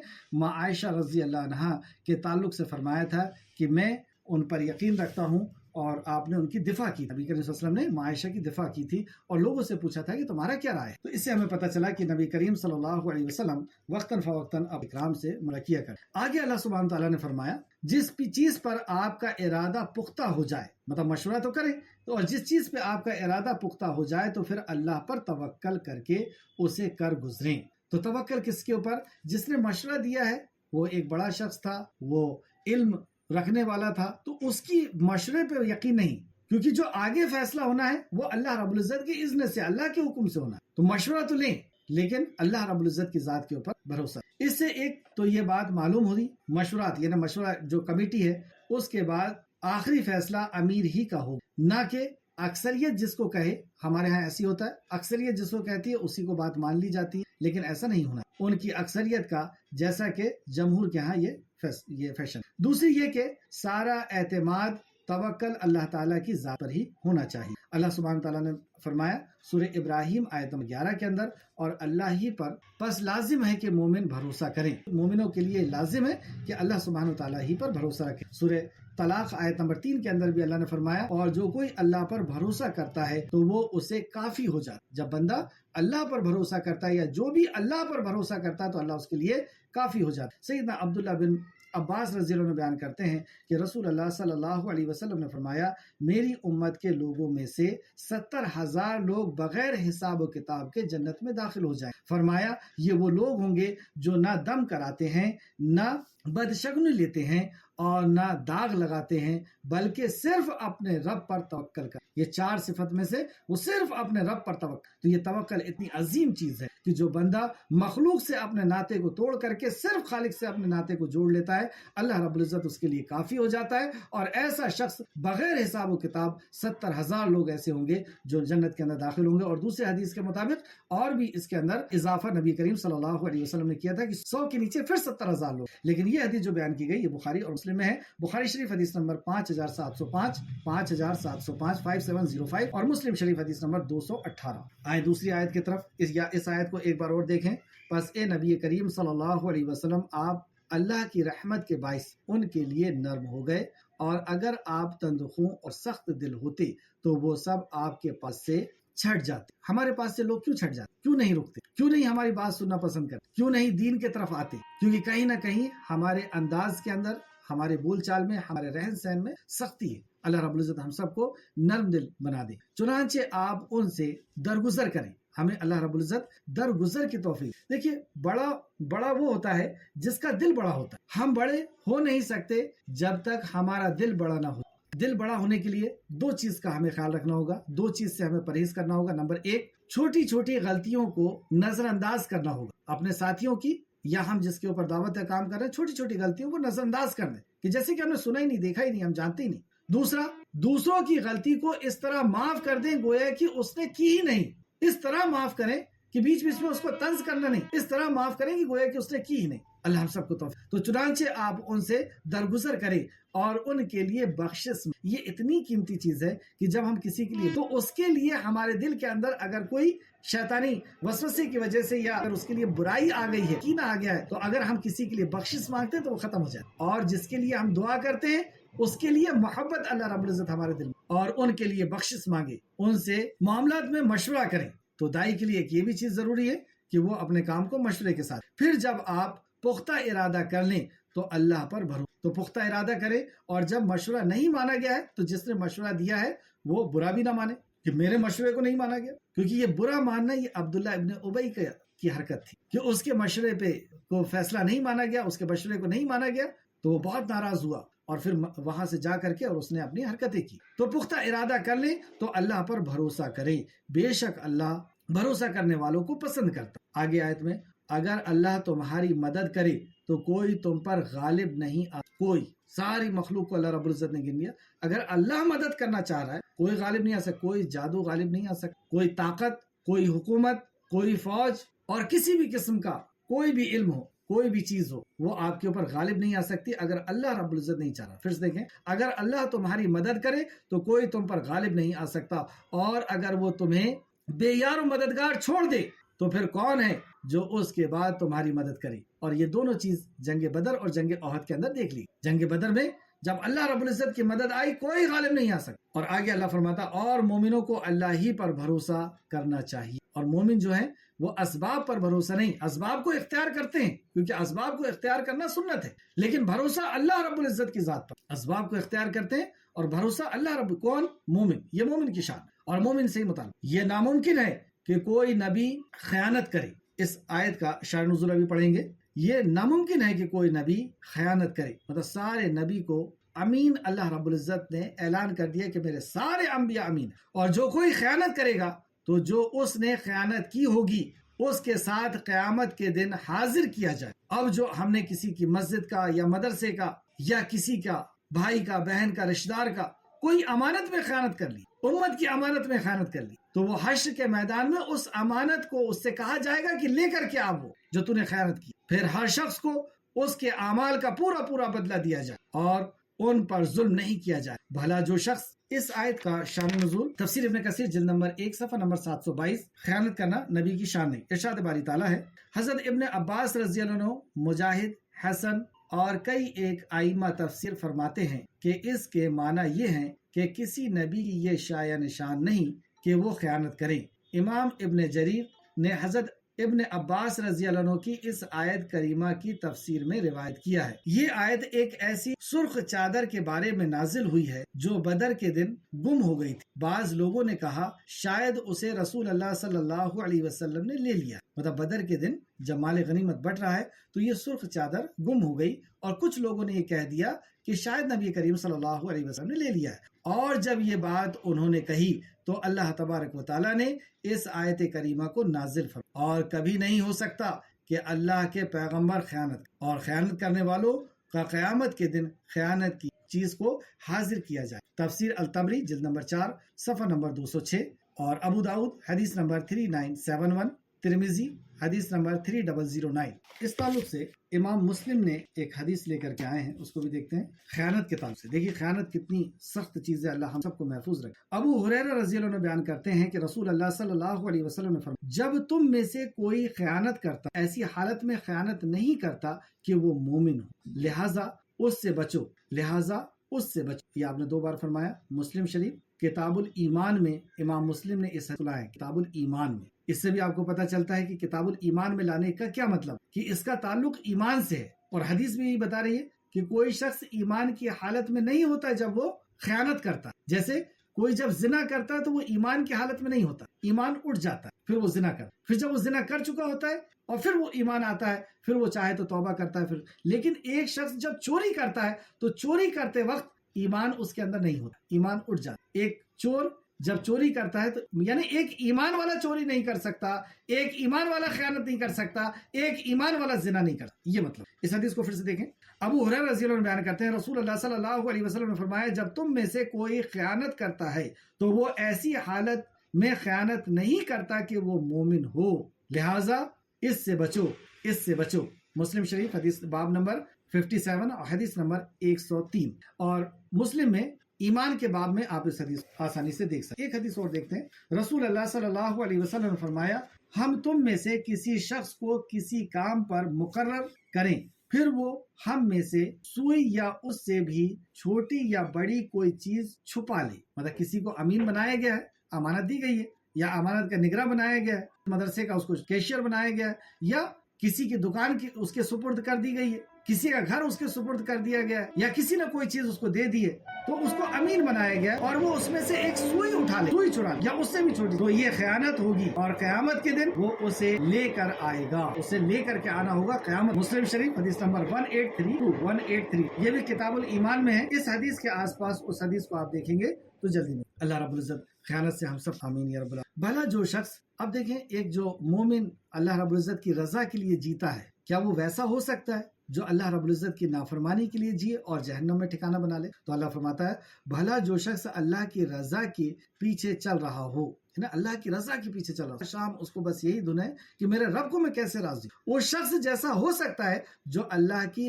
عائشہ رضی اللہ عنہ کے تعلق سے فرمایا تھا کہ میں ان پر یقین رکھتا ہوں، اور آپ نے ان کی دفاع کی. نبی کریم صلی اللہ علیہ وسلم نے عائشہ کی دفاع کی تھی اور لوگوں سے پوچھا تھا کہ تمہارا کیا رائے ہے. تو اس سے ہمیں پتہ چلا کہ نبی کریم صلی اللہ علیہ وسلم وقتاً فوقتاً اکرام سے مشورہ کر. آگے اللہ سبحانہ تعالیٰ نے فرمایا جس چیز پر آپ کا ارادہ پختہ ہو جائے، مطلب مشورہ تو کریں، اور جس چیز پہ آپ کا ارادہ پختہ ہو جائے تو پھر اللہ پر توکل کر کے اسے کر گزریں. تو توکل کس کے اوپر؟ جس نے مشورہ دیا ہے وہ ایک بڑا شخص تھا، وہ علم رکھنے والا تھا تو اس کی مشورے پہ یقین نہیں، کیونکہ جو آگے فیصلہ ہونا ہے وہ اللہ رب العزت کے اذن سے، اللہ کے حکم سے ہونا ہے۔ تو مشورہ تو لیں لیکن اللہ رب العزت کی ذات کے اوپر بھروسہ۔ اس سے ایک تو یہ بات معلوم ہوئی، مشورات یعنی مشورہ جو کمیٹی ہے اس کے بعد آخری فیصلہ امیر ہی کا ہو، نہ کہ اکثریت جس کو کہے۔ ہمارے ہاں ایسی ہوتا ہے، اکثریت جس کو کہتی ہے اسی کو بات مان لی جاتی ہے، لیکن ایسا نہیں ہونا، ان کی اکثریت کا، جیسا کہ جمہور کے ہاں یہ فیشن۔ دوسری یہ کہ سارا اعتماد توکل اللہ تعالیٰ کی ذات پر ہی ہونا چاہیے۔ اللہ سبحانہ تعالیٰ نے فرمایا سورہ ابراہیم آیت نمبر 11 کے اندر، اور اللہ ہی پر پس لازم ہے کہ مومن بھروسہ کریں۔ مومنوں کے لیے لازم ہے کہ اللہ سبحانہ تعالیٰ ہی پر بھروسہ رکھیں۔ سورہ طلاق آیت نمبر 3 کے اندر بھی اللہ نے فرمایا، اور جو کوئی اللہ پر بھروسہ کرتا ہے تو وہ اسے کافی ہو جاتا۔ جب بندہ اللہ پر بھروسہ کرتا ہے یا جو بھی اللہ پر بھروسہ کرتا ہے تو اللہ اس کے لیے کافی ہو جاتا۔ سیدنا عبداللہ بن عباس رضی اللہ عنہ بیان کرتے ہیں کہ رسول اللہ صلی اللہ علیہ وسلم نے فرمایا، میری امت کے لوگوں میں سے 70,000 لوگ بغیر حساب و کتاب کے جنت میں داخل ہو جائیں۔ فرمایا یہ وہ لوگ ہوں گے جو نہ دم کراتے ہیں، نہ بدشگنی لیتے ہیں، اور نہ داغ لگاتے ہیں، بلکہ صرف اپنے رب پر توکل کر۔ یہ 4 صفت میں سے وہ صرف اپنے رب پر توکل۔ تو یہ توکل اتنی عظیم چیز ہے کہ جو بندہ مخلوق سے اپنے ناطے کو توڑ کر کے صرف خالق سے اپنے ناطے کو جوڑ لیتا ہے، اللہ رب العزت اس کے لیے کافی ہو جاتا ہے۔ اور ایسا شخص بغیر حساب و کتاب 70,000 لوگ ایسے ہوں گے جو جنت کے اندر داخل ہوں گے۔ اور دوسرے حدیث کے مطابق اور بھی اس کے اندر اضافہ نبی کریم صلی اللہ علیہ وسلم نے کیا تھا کہ 100 کے نیچے پھر 70,000 لوگ۔ لیکن یہ حدیث جو بیان کی گئی یہ بخاری اور مسلم میں ہے۔ بخاری شریف حدیث نمبر 5705، 5705، 5705، اور مسلم شریف حدیث نمبر 218۔ آئے دوسری آیت کی طرف، اس آیت کو ایک بار اور دیکھیں۔ پس اے نبی کریم صلی اللہ علیہ وسلم، آپ اللہ کی رحمت کے باعث ان کے لیے نرم ہو گئے، اور اگر آپ تندخوں اور سخت دل ہوتے تو وہ سب آپ کے پاس سے چھٹ جاتے۔ ہمارے پاس سے لوگ کیوں چھٹ جاتے؟ کیوں نہیں رکتے؟ کیوں نہیں ہماری بات سننا پسند کرتے؟ کیوں نہیں دین کے طرف آتے؟ کیونکہ کہیں نہ کہیں ہمارے انداز کے اندر، ہمارے بول چال میں، ہمارے رہن سہن میں سختی ہے۔ اللہ رب العزت ہم سب کو نرم دل بنا دے۔ چنانچہ آپ ان سے درگزر کریں۔ ہمیں اللہ رب العزت درگزر کی توفیق۔ دیکھیے بڑا وہ ہوتا ہے جس کا دل بڑا ہوتا ہے۔ ہم بڑے ہو نہیں سکتے جب تک ہمارا دل بڑا نہ ہو۔ دل بڑا ہونے کے لیے 2 چیز کا ہمیں خیال رکھنا ہوگا، 2 چیز سے ہمیں پرہیز کرنا ہوگا۔ نمبر 1، چھوٹی چھوٹی غلطیوں کو نظر انداز کرنا ہوگا، اپنے ساتھیوں کی یا ہم جس کے اوپر دعوت کا کام کر رہے ہیں، چھوٹی چھوٹی غلطیوں کو نظر انداز کر دیں کہ جیسے کہ ہم نے سنا ہی نہیں، دیکھا ہی نہیں، ہم جانتے ہی نہیں۔ دوسرا، دوسروں کی غلطی کو اس طرح معاف کر دیں گویا کہ اس نے کی ہی نہیں۔ اس طرح معاف کریں کہ بیچ بیچ میں اس کو طنز کرنا نہیں، اس طرح معاف کریں کہ گویا کہ اس نے کی ہی نہیں۔ اللہ ہم سب کو توفیق۔ تو چنانچہ آپ ان سے درگزر کریں اور ان کے لیے بخشش۔ یہ اتنی قیمتی چیز ہے کہ جب ہم کسی کے لیے، تو اس کے لیے ہمارے دل کے اندر اگر کوئی شیطانی وسوسے کی وجہ سے یا اگر اس کے لیے برائی آ گئی ہے، کینہ آ گیا ہے، تو اگر ہم کسی کے لیے بخشش مانگتے ہیں تو وہ ختم ہو جائے۔ اور جس کے لیے ہم دعا کرتے ہیں اس کے لیے محبت اللہ رب العزت ہمارے دل میں، اور ان کے لیے بخشش مانگے، ان سے معاملات میں مشورہ کریں۔ تو دائی کے لیے یہ بھی چیز ضروری ہے کہ وہ اپنے کام کو مشورے کے ساتھ۔ پھر جب آپ پختہ ارادہ کر لیں تو اللہ پر بھروسہ، تو پختہ ارادہ کریں، اور جب مشورہ نہیں مانا گیا ہے تو جس نے مشورہ دیا ہے وہ برا بھی نہ مانے کہ میرے مشورے کو نہیں مانا گیا، کیونکہ یہ برا ماننا یہ عبداللہ ابن ابی کی حرکت تھی کہ اس کے مشورے پہ کو فیصلہ نہیں مانا گیا، اس کے مشورے کو نہیں مانا گیا تو وہ بہت ناراض ہوا، اور پھر وہاں سے جا کر کے اور اس نے اپنی حرکتیں کی۔ تو پختہ ارادہ کر لیں تو اللہ پر بھروسہ کریں، بے شک اللہ بھروسہ کرنے والوں کو پسند کرتا۔ آگے آیت میں، اگر اللہ تمہاری مدد کرے تو کوئی تم پر غالب نہیں آ، کوئی، ساری مخلوق کو اللہ رب العزت نے گن لیا۔ اگر اللہ مدد کرنا چاہ رہا ہے کوئی غالب نہیں آ سکتا، کوئی جادو غالب نہیں آ سکتا، کوئی طاقت، کوئی حکومت، کوئی فوج، اور کسی بھی قسم کا کوئی بھی علم ہو، کوئی بھی چیز ہو، وہ آپ کے اوپر غالب نہیں آ سکتی اگر اللہ رب العزت نہیں چاہ رہا۔ پھر سے دیکھیں، اگر اللہ تمہاری مدد کرے تو کوئی تم پر غالب نہیں آ سکتا، اور اگر وہ تمہیں بے یار و مددگار چھوڑ دے تو پھر کون ہے جو اس کے بعد تمہاری مدد کرے۔ اور یہ دونوں چیز جنگ بدر اور جنگ احد کے اندر دیکھ لی۔ جنگ بدر میں جب اللہ رب العزت کی مدد آئی کوئی غالب نہیں آ سکتا۔ اور آگے اللہ فرماتا، اور مومنوں کو اللہ ہی پر بھروسہ کرنا چاہیے۔ اور مومن جو ہیں وہ اسباب پر بھروسہ نہیں، اسباب کو اختیار کرتے ہیں کیونکہ اسباب کو اختیار کرنا سنت ہے، لیکن بھروسہ اللہ رب العزت کی ذات پر۔ اسباب کو اختیار کرتے ہیں اور بھروسہ اللہ رب، کون؟ مومن۔ یہ مومن کی شان، اور مومن سے ہی متعلق۔ یہ ناممکن ہے کہ کوئی نبی خیانت کرے۔ اس آیت کا شان نزول ابھی پڑھیں گے۔ یہ ناممکن ہے کہ کوئی نبی خیانت کرے، مطلب سارے نبی کو امین اللہ رب العزت نے اعلان کر دیا کہ میرے سارے انبیاء امین، اور جو کوئی خیانت کرے گا تو جو اس نے خیانت کی ہوگی اس کے ساتھ قیامت کے دن حاضر کیا جائے۔ اب جو ہم نے کسی کی مسجد کا یا مدرسے کا یا کسی کا بھائی کا بہن کا رشتہ دار کا کوئی امانت میں خیانت کر لی، امت کی امانت میں خیانت کر لی، تو وہ حشر کے میدان میں اس امانت کو اس سے کہا جائے گا کہ لے کر کے آ وہ جو تو نے خیانت کی، پھر ہر شخص کو اس کے اعمال کا پورا پورا بدلہ دیا جائے اور ان پر ظلم نہیں کیا جائے۔ بھلا جو شخص اس آیت کا شان نزول تفسیر ابن کثیر جلد نمبر 1 صفحہ نمبر 722، خیانت کرنا نبی کی شان نہیں۔ ارشاد باری تعالیٰ ہے، حضرت ابن عباس رضی اللہ عنہ، مجاہد، حسن اور کئی ایک ائمہ تفسیر فرماتے ہیں کہ اس کے معنی یہ ہیں کہ کسی نبی کی یہ شایع نشان نہیں کہ وہ خیانت کریں۔ امام ابن جریر نے حضرت ابن عباس رضی اللہ عنہ کی اس آیت کریمہ کی تفسیر میں روایت کیا ہے، یہ آیت ایک ایسی سرخ چادر کے بارے میں نازل ہوئی ہے جو بدر کے دن گم ہو گئی تھی۔ بعض لوگوں نے کہا شاید اسے رسول اللہ صلی اللہ علیہ وسلم نے لے لیا، مطلب بدر کے دن جب مال غنیمت بٹ رہا ہے تو یہ سرخ چادر گم ہو گئی، اور کچھ لوگوں نے یہ کہہ دیا کہ شاید نبی کریم صلی اللہ علیہ وسلم نے لے لیا ہے۔ اور جب یہ بات انہوں نے کہی تو اللہ تبارک و تعالیٰ نے اس آیت کریمہ کو نازل فرمایا، اور کبھی نہیں ہو سکتا کہ اللہ کے پیغمبر خیانت کرنے والوں کا قیامت کے دن خیانت کی چیز کو حاضر کیا جائے۔ تفسیر الطبری جلد نمبر 4 صفحہ نمبر 206، اور ابو داؤد حدیث نمبر 3971، ترمذی حدیث نمبر 3009۔ اس تعلق سے امام مسلم نے ایک حدیث لے کر کے آئے ہیں، اس کو بھی دیکھتے ہیں۔ خیانت کے تعلق سے دیکھیے خیانت کتنی سخت چیز ہے، اللہ ہم سب کو محفوظ رکھے۔ ابو ہریرہ رضی اللہ عنہ بیان کرتے ہیں کہ رسول اللہ صلی اللہ علیہ وسلم نے فرمایا، جب تم میں سے کوئی خیانت کرتا ایسی حالت میں خیانت نہیں کرتا کہ وہ مومن ہو، لہٰذا اس سے بچو، یہ آپ نے 2 بار فرمایا۔ مسلم شریف کتاب الایمان میں امام مسلم نے اس حدیث ہے، کتاب الایمان میں۔ اس سے بھی آپ کو پتہ چلتا ہے کہ کتاب الایمان میں لانے کا کیا مطلب، کہ اس کا تعلق ایمان سے ہے، اور حدیث بھی یہی بتا رہی ہے کہ کوئی شخص ایمان کی حالت میں نہیں ہوتا جب وہ خیانت کرتا، جیسے کوئی جب زنا کرتا ہے تو وہ ایمان کی حالت میں نہیں ہوتا، ایمان اٹھ جاتا ہے، پھر وہ زنا کرتا، پھر جب وہ زنا کر چکا ہوتا ہے اور پھر وہ ایمان آتا ہے، پھر وہ چاہے تو توبہ کرتا ہے پھر۔ لیکن ایک شخص جب چوری کرتا ہے تو چوری کرتے وقت ایمان اس کے اندر نہیں ہوتا، ایمان اٹھ جاتا۔ ایک چور جب چوری کرتا ہے تو یعنی ایک ایمان والا چوری نہیں کر سکتا، ایک ایمان والا خیانت نہیں کر سکتا، ایک ایمان والا زنا نہیں کر سکتا، یہ مطلب۔ اس حدیث کو پھر سے دیکھیں، ابو ہریرہ رضی اللہ عنہ بیان کرتے ہیں رسول اللہ صلی اللہ علیہ وسلم نے فرمایا، جب تم میں سے کوئی خیانت کرتا ہے تو وہ ایسی حالت میں خیانت نہیں کرتا کہ وہ مومن ہو، لہٰذا اس سے بچو۔ مسلم شریف حدیث باب نمبر 57 اور حدیث نمبر 103، اور مسلم میں ایمان کے باب میں آپ اس حدیث آسانی سے دیکھ سکتے ہیں۔ ایک حدیث اور دیکھتے ہیں، رسول اللہ صلی اللہ علیہ وسلم نے فرمایا، ہم تم میں سے کسی شخص کو کسی کام پر مقرر کریں، پھر وہ ہم میں سے سوئی یا اس سے بھی چھوٹی یا بڑی کوئی چیز چھپا لے، مطلب کسی کو امین بنایا گیا ہے، امانت دی گئی ہے، یا امانت کا نگراں بنایا گیا ہے، مدرسے کا اس کو کیشیئر بنایا گیا ہے، یا کسی کی دکان کی اس کے سپرد کر دی گئی ہے، کسی کا گھر اس کے سپرد کر دیا گیا ہے، یا کسی نے کوئی چیز اس کو دے دی ہے، تو اس کو امین بنایا گیا اور وہ اس میں سے ایک سوئی اٹھا لے، سوئی چرا لے یا اس سے بھی چھوٹی، تو یہ خیانت ہوگی، اور قیامت کے دن وہ اسے لے کر آئے گا، اسے لے کر کے آنا ہوگا قیامت۔ مسلم شریف حدیث نمبر 183 یہ بھی کتاب الایمان میں ہے۔ اس حدیث کے آس پاس اس حدیث کو آپ دیکھیں گے تو جلدی میں اللہ رب العزت خیانت سے ہم سب آمین یا رب العالمین۔ بھلا جو شخص، اب دیکھیں، ایک جو مومن اللہ رب العزت کی رضا کے لیے جیتا ہے، کیا وہ ویسا ہو سکتا ہے جو اللہ رب العزت کی نافرمانی کے لیے جیے اور جہنم میں ٹھکانہ بنا لے؟ تو اللہ فرماتا ہے، بھلا جو شخص اللہ کی رضا کے پیچھے چل رہا ہو، اللہ کی رضا کے پیچھے چل رہا ہو، شام اس کو بس یہی دھن ہے کہ میرے رب کو میں کیسے راضی ہوں، وہ شخص جیسا ہو سکتا ہے جو اللہ کی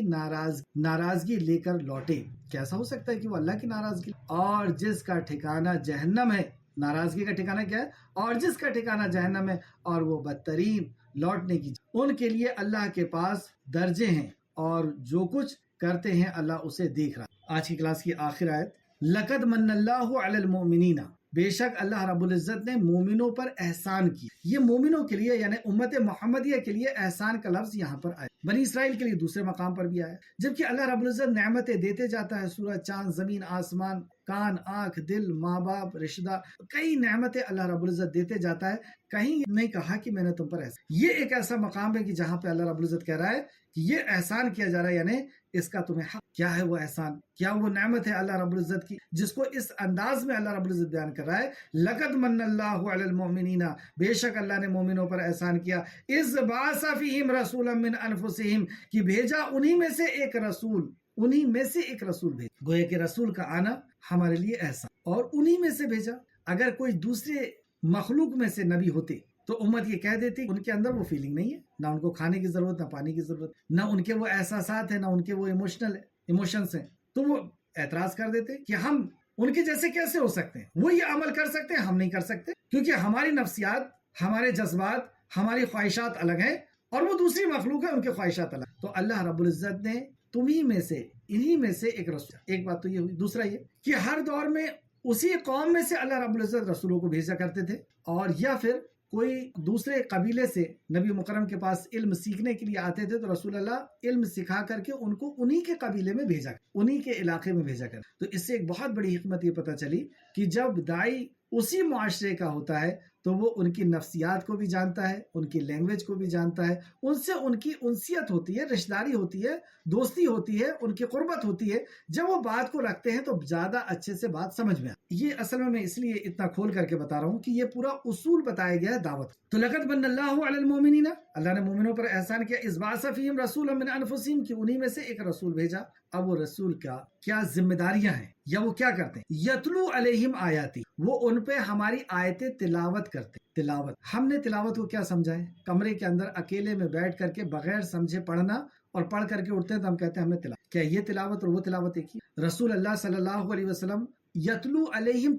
ناراضگی لے کر لوٹے۔ کیسا ہو سکتا ہے کہ وہ اللہ کی ناراضگی، اور جس کا ٹھکانہ جہنم ہے، ناراضگی کا ٹھکانہ کیا ہے، اور جس کا ٹھکانہ جہنم ہے، اور وہ بدترین لوٹنے کی، ان کے لیے اللہ کے پاس درجے ہیں، اور جو کچھ کرتے ہیں اللہ اسے دیکھ رہا۔ آج کی کلاس کی آخر آیت، لقد من اللہ علی المؤمنین، بے شک اللہ رب العزت نے مومنوں پر احسان کی۔ یہ مومنوں کے لیے یعنی امت محمدیہ کے لیے احسان کا لفظ یہاں پر آیا، بنی اسرائیل کے لیے دوسرے مقام پر بھی آیا، جبکہ اللہ رب العزت نعمتیں دیتے جاتا ہے، سورج، چاند، زمین، آسمان کان، آنکھ، دل، ماں باپ، رشتہ دار، کئی نعمتیں اللہ رب العزت دیتے جاتا ہے. کہیں نہیں کہا کہ میں نے تم پر احسان. یہ ایک ایسا مقام ہے کہ جہاں پہ اللہ رب العزت کہہ رہا ہے کہ یہ احسان کیا جا رہا ہے، یعنی اس کا تمہیں حق. کیا ہے وہ احسان؟ کیا وہ نعمت ہے اللہ رب العزت کی جس کو اس انداز میں اللہ رب العزت بیان کر رہا ہے؟ لقد من اللہ علی المؤمنین، بے شک اللہ نے مومنوں پر احسان کیا. اذ بعث فیہم رسولا من انفسہم، کہ بھیجا انہی میں سے ایک رسول، انہی میں سے ایک رسول بھیجا. گویا کہ رسول کا آنا ہمارے لیے احسان، اور انہی میں سے بھیجا. اگر کوئی دوسرے مخلوق میں سے نبی ہوتے تو امت یہ کہہ دیتی ان کے اندر وہ فیلنگ نہیں ہے، نہ ان کو کھانے کی ضرورت، نہ پانی کی ضرورت، نہ ان کے وہ احساسات ہیں، نہ ان کے وہ ایموشنز ہیں. تو وہ اعتراض کر دیتے کہ ہم ان کے جیسے کیسے ہو سکتے ہیں، وہ یہ عمل کر سکتے ہیں، ہم نہیں کر سکتے، کیونکہ ہماری نفسیات، ہمارے جذبات، ہماری خواہشات الگ ہیں، اور وہ دوسری مخلوق ہے، ان کے خواہشات الگ. تو اللہ رب العزت نے تمہیں میں سے، انہی میں سے ایک رسول. ایک بات تو یہ ہوئی. دوسرا یہ کہ ہر دور میں اسی قوم میں سے اللہ رب العزت رسولوں کو بھیجا کرتے تھے، اور یا پھر کوئی دوسرے قبیلے سے نبی مکرم کے پاس علم سیکھنے کے لیے آتے تھے تو رسول اللہ علم سکھا کر کے ان کو انہی کے قبیلے میں بھیجا، انہی کے علاقے میں بھیجا کر. تو اس سے ایک بہت بڑی حکمت یہ پتہ چلی کہ جب داعی اسی معاشرے کا ہوتا ہے تو وہ ان کی نفسیات کو بھی جانتا ہے، ان کی لینگویج کو بھی جانتا ہے، ان سے ان کی انسیت ہوتی ہے، رشتہ داری ہوتی ہے، دوستی ہوتی ہے، ان کی قربت ہوتی ہے. جب وہ بات کو رکھتے ہیں تو زیادہ اچھے سے بات سمجھ میں آتی. یہ اصل میں اس لیے اتنا کھول کر کے بتا رہا ہوں کہ یہ پورا اصول بتایا گیا ہے دعوت. تو لقد من اللہ علی المؤمنین، اللہ نے مومنوں پر احسان کیا. اذ بعث فیہم رسولا من انفسہم، کہ انہی میں سے ایک رسول بھیجا. اب وہ رسول کا کیا ذمہ داریاں ہیں یا وہ کیا کرتے ہیں؟ یتلو علیہم آیاتی، وہ ان پہ ہماری آیتیں تلاوت کرتے. تلاوت، ہم نے تلاوت کو کیا سمجھا ہے؟ کمرے کے اندر اکیلے میں بیٹھ کر کے بغیر سمجھے پڑھنا، اور پڑھ کر کے اٹھتے ہیں تو ہم کہتے ہیں ہم نے تلاوت. کیا یہ تلاوت اور وہ تلاوت ایک ہی؟ رسول اللہ صلی اللہ علیہ وسلم یتلو علیہم،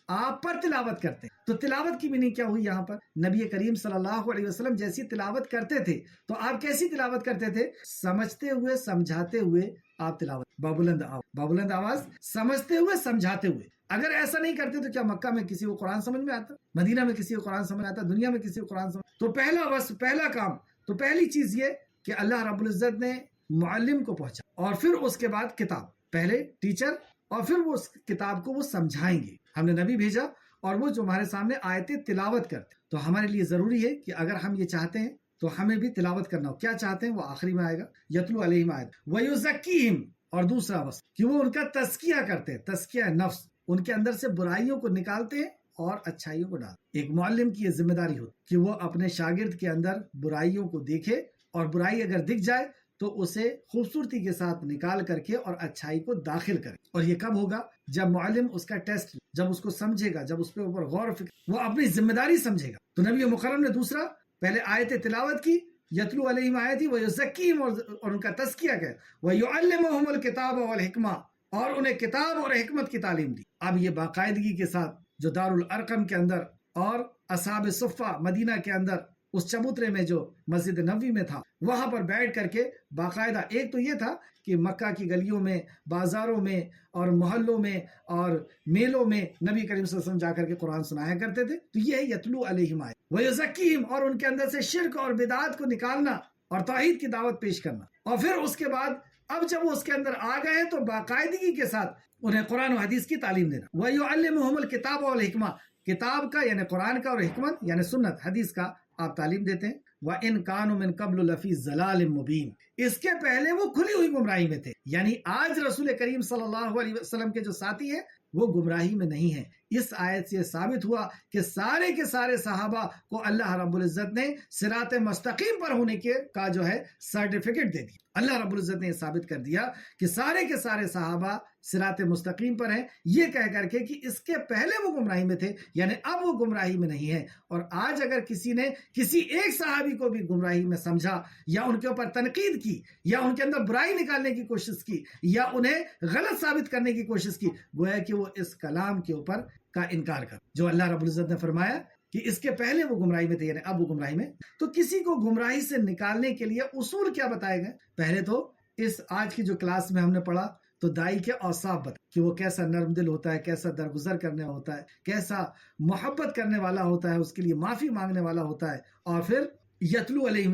آپ پر تلاوت کرتے ہیں. تو تلاوت کی میننگ کیا ہوئی یہاں پر؟ نبی کریم صلی اللہ علیہ وسلم جیسی تلاوت کرتے تھے تو آپ کیسی تلاوت کرتے تھے؟ سمجھتے ہوئے، سمجھاتے ہوئے آپ تلاوت، بابلند آواز، سمجھتے ہوئے، سمجھاتے ہوئے. اگر ایسا نہیں کرتے تو کیا مکہ میں کسی کو قرآن سمجھ میں آتا؟ مدینہ میں کسی کو قرآن سمجھ آتا؟ دنیا میں کسی کو قرآن سمجھ؟ تو پہلا کام، تو پہلی چیز یہ کہ اللہ رب العزت نے معلم کو پہنچا، اور پھر اس کے بعد کتاب. پہلے ٹیچر، اور پھر وہ اس کتاب کو وہ سمجھائیں گے. ہم نے نبی بھیجا اور وہ جو ہمارے سامنے آیتیں تلاوت کرتے. تو ہمارے لیے ضروری ہے کہ اگر ہم یہ چاہتے ہیں تو ہمیں بھی تلاوت کرنا ہو. کیا چاہتے ہیں وہ آخری میں آئے گا، یتلو علیہم آیت ویزکیہم. اور دوسرا بس کہ وہ ان کا تزکیہ کرتے ہیں، تزکیہ نفس، ان کے اندر سے برائیوں کو نکالتے ہیں اور اچھائیوں کو ڈالتے. ایک معلم کی یہ ذمہ داری ہوتی کہ وہ اپنے شاگرد کے اندر برائیوں کو دیکھے، اور برائی اگر دکھ جائے تو اسے خوبصورتی کے ساتھ نکال کر کے اور اچھائی کو داخل کرے. اور یہ کب ہوگا؟ جب معلم اس کا ٹیسٹ، جب اس کو سمجھے گا، جب اس کے اوپر غور و فکر، وہ اپنی ذمہ داری سمجھے گا. تو نبی مکرم نے دوسرا، پہلے آیت تلاوت کی، یتلو علیہم آیاتی ویزکیہم، اور ان کا تزکیہ کیا، ویعلمہم الکتاب والحکمہ، اور انہیں کتاب اور حکمت کی تعلیم دی. اب یہ باقاعدگی کے ساتھ جو دارالارقم کے اندر اور اصحاب صفہ مدینہ کے اندر اس چبوترے میں جو مسجد نبوی میں تھا، وہاں پر بیٹھ کر کے باقاعدہ، ایک تو یہ تھا کہ مکہ کی گلیوں میں، بازاروں میں اور محلوں میں اور میلوں میں نبی کریم صلی اللہ علیہ وسلم جا کر کے قرآن سنایا کرتے تھے. تو یہ ہے یتلو علیہم آیات ویزکیہم، اور ان کے اندر سے شرک اور بدعات کو نکالنا اور توحید کی دعوت پیش کرنا. اور پھر اس کے بعد اب جب وہ اس کے اندر آ گئے تو باقاعدگی کے ساتھ انہیں قرآن و حدیث کی تعلیم دینا. وَيُعَلِّمُهُمُ الْكِتَابَ وَالْحِکْمَةَ، کتاب کا یعنی قرآن کا، اور حکمت یعنی سنت حدیث کا آپ تعلیم دیتے ہیں. وَإِن كَانُوا مِن قَبْلُ لَفِي ضَلَالٍ مُبِينٍ، اس کے پہلے وہ کھلی ہوئی گمراہی میں تھے. یعنی آج رسول کریم صلی اللہ علیہ وسلم کے جو ساتھی ہیں وہ گمراہی میں نہیں ہیں. اس آیت سے یہ ثابت ہوا کہ سارے کے سارے صحابہ کو اللہ رب العزت نے صراط مستقیم پر ہونے کے کا جو ہے سرٹیفکیٹ دے دیا. اللہ رب العزت نے یہ ثابت کر دیا کہ سارے کے سارے صحابہ صراط مستقیم پر ہیں، یہ کہہ کر کے کہ اس کے پہلے وہ گمراہی میں تھے، یعنی اب وہ گمراہی میں نہیں ہیں. اور آج اگر کسی نے کسی ایک صحابی کو بھی گمراہی میں سمجھا، یا ان کے اوپر تنقید کی، یا ان کے اندر برائی نکالنے کی کوشش کی، یا انہیں غلط ثابت کرنے کی کوشش کی، گویا کہ وہ اس کلام کے اوپر کا انکار کر، جو اللہ رب العزت نے فرمایا کہ اس کے پہلے وہ گمراہی میں تھے، یعنی اب وہ گمراہی میں. تو کسی کو گمراہی سے نکالنے کے لیے اصول کیا بتائے گئے؟ پہلے تو اس آج کی جو کلاس میں ہم نے پڑھا تو دائی کے اوصاف بتا کہ وہ کیسا نرم دل ہوتا ہے، کیسا درگزر کرنے ہوتا ہے، کیسا محبت کرنے والا ہوتا ہے، اس کے لیے معافی مانگنے والا ہوتا ہے. اور پھر یتلو علیہم،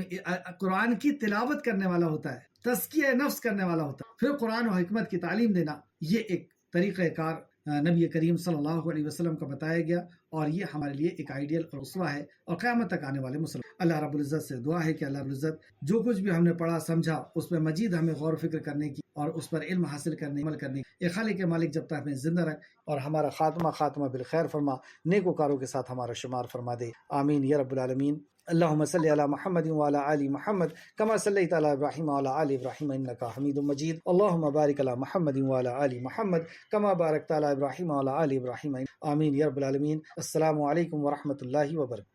قرآن کی تلاوت کرنے والا ہوتا ہے، تزکیہ نفس کرنے والا ہوتا ہے. پھر قرآن و حکمت کی تعلیم دینا، یہ ایک طریقہ کار نبی کریم صلی اللہ علیہ وسلم کا بتایا گیا، اور یہ ہمارے لیے ایک آئیڈیل اور اسوہ ہے اور قیامت تک آنے والے مسلمان۔ اللہ رب العزت سے دعا ہے کہ اللہ رب العزت جو کچھ بھی ہم نے پڑھا سمجھا اس پہ مزید ہمیں غور و فکر کرنے کی اور اس پر علم حاصل کرنے عمل کرنے کی، اے خالق مالک جب تک ہمیں زندہ رکھ اور ہمارا خاتمہ بالخیر فرما، نیکوکاروں کے ساتھ ہمارا شمار فرما دے، آمین یا رب العالمین۔ اللہم صلی علی محمد وعلی آل محمد کما صلیت علی ابراہیم وعلی آل ابراہیم انک حمید مجید، اللہم بارک علی محمد وعلی آل محمد کما بارکت علی ابراہیم وعلی آل ابراہیم، آمین یا رب العالمین۔ السلام علیکم ورحمۃ اللہ وبرکاتہ۔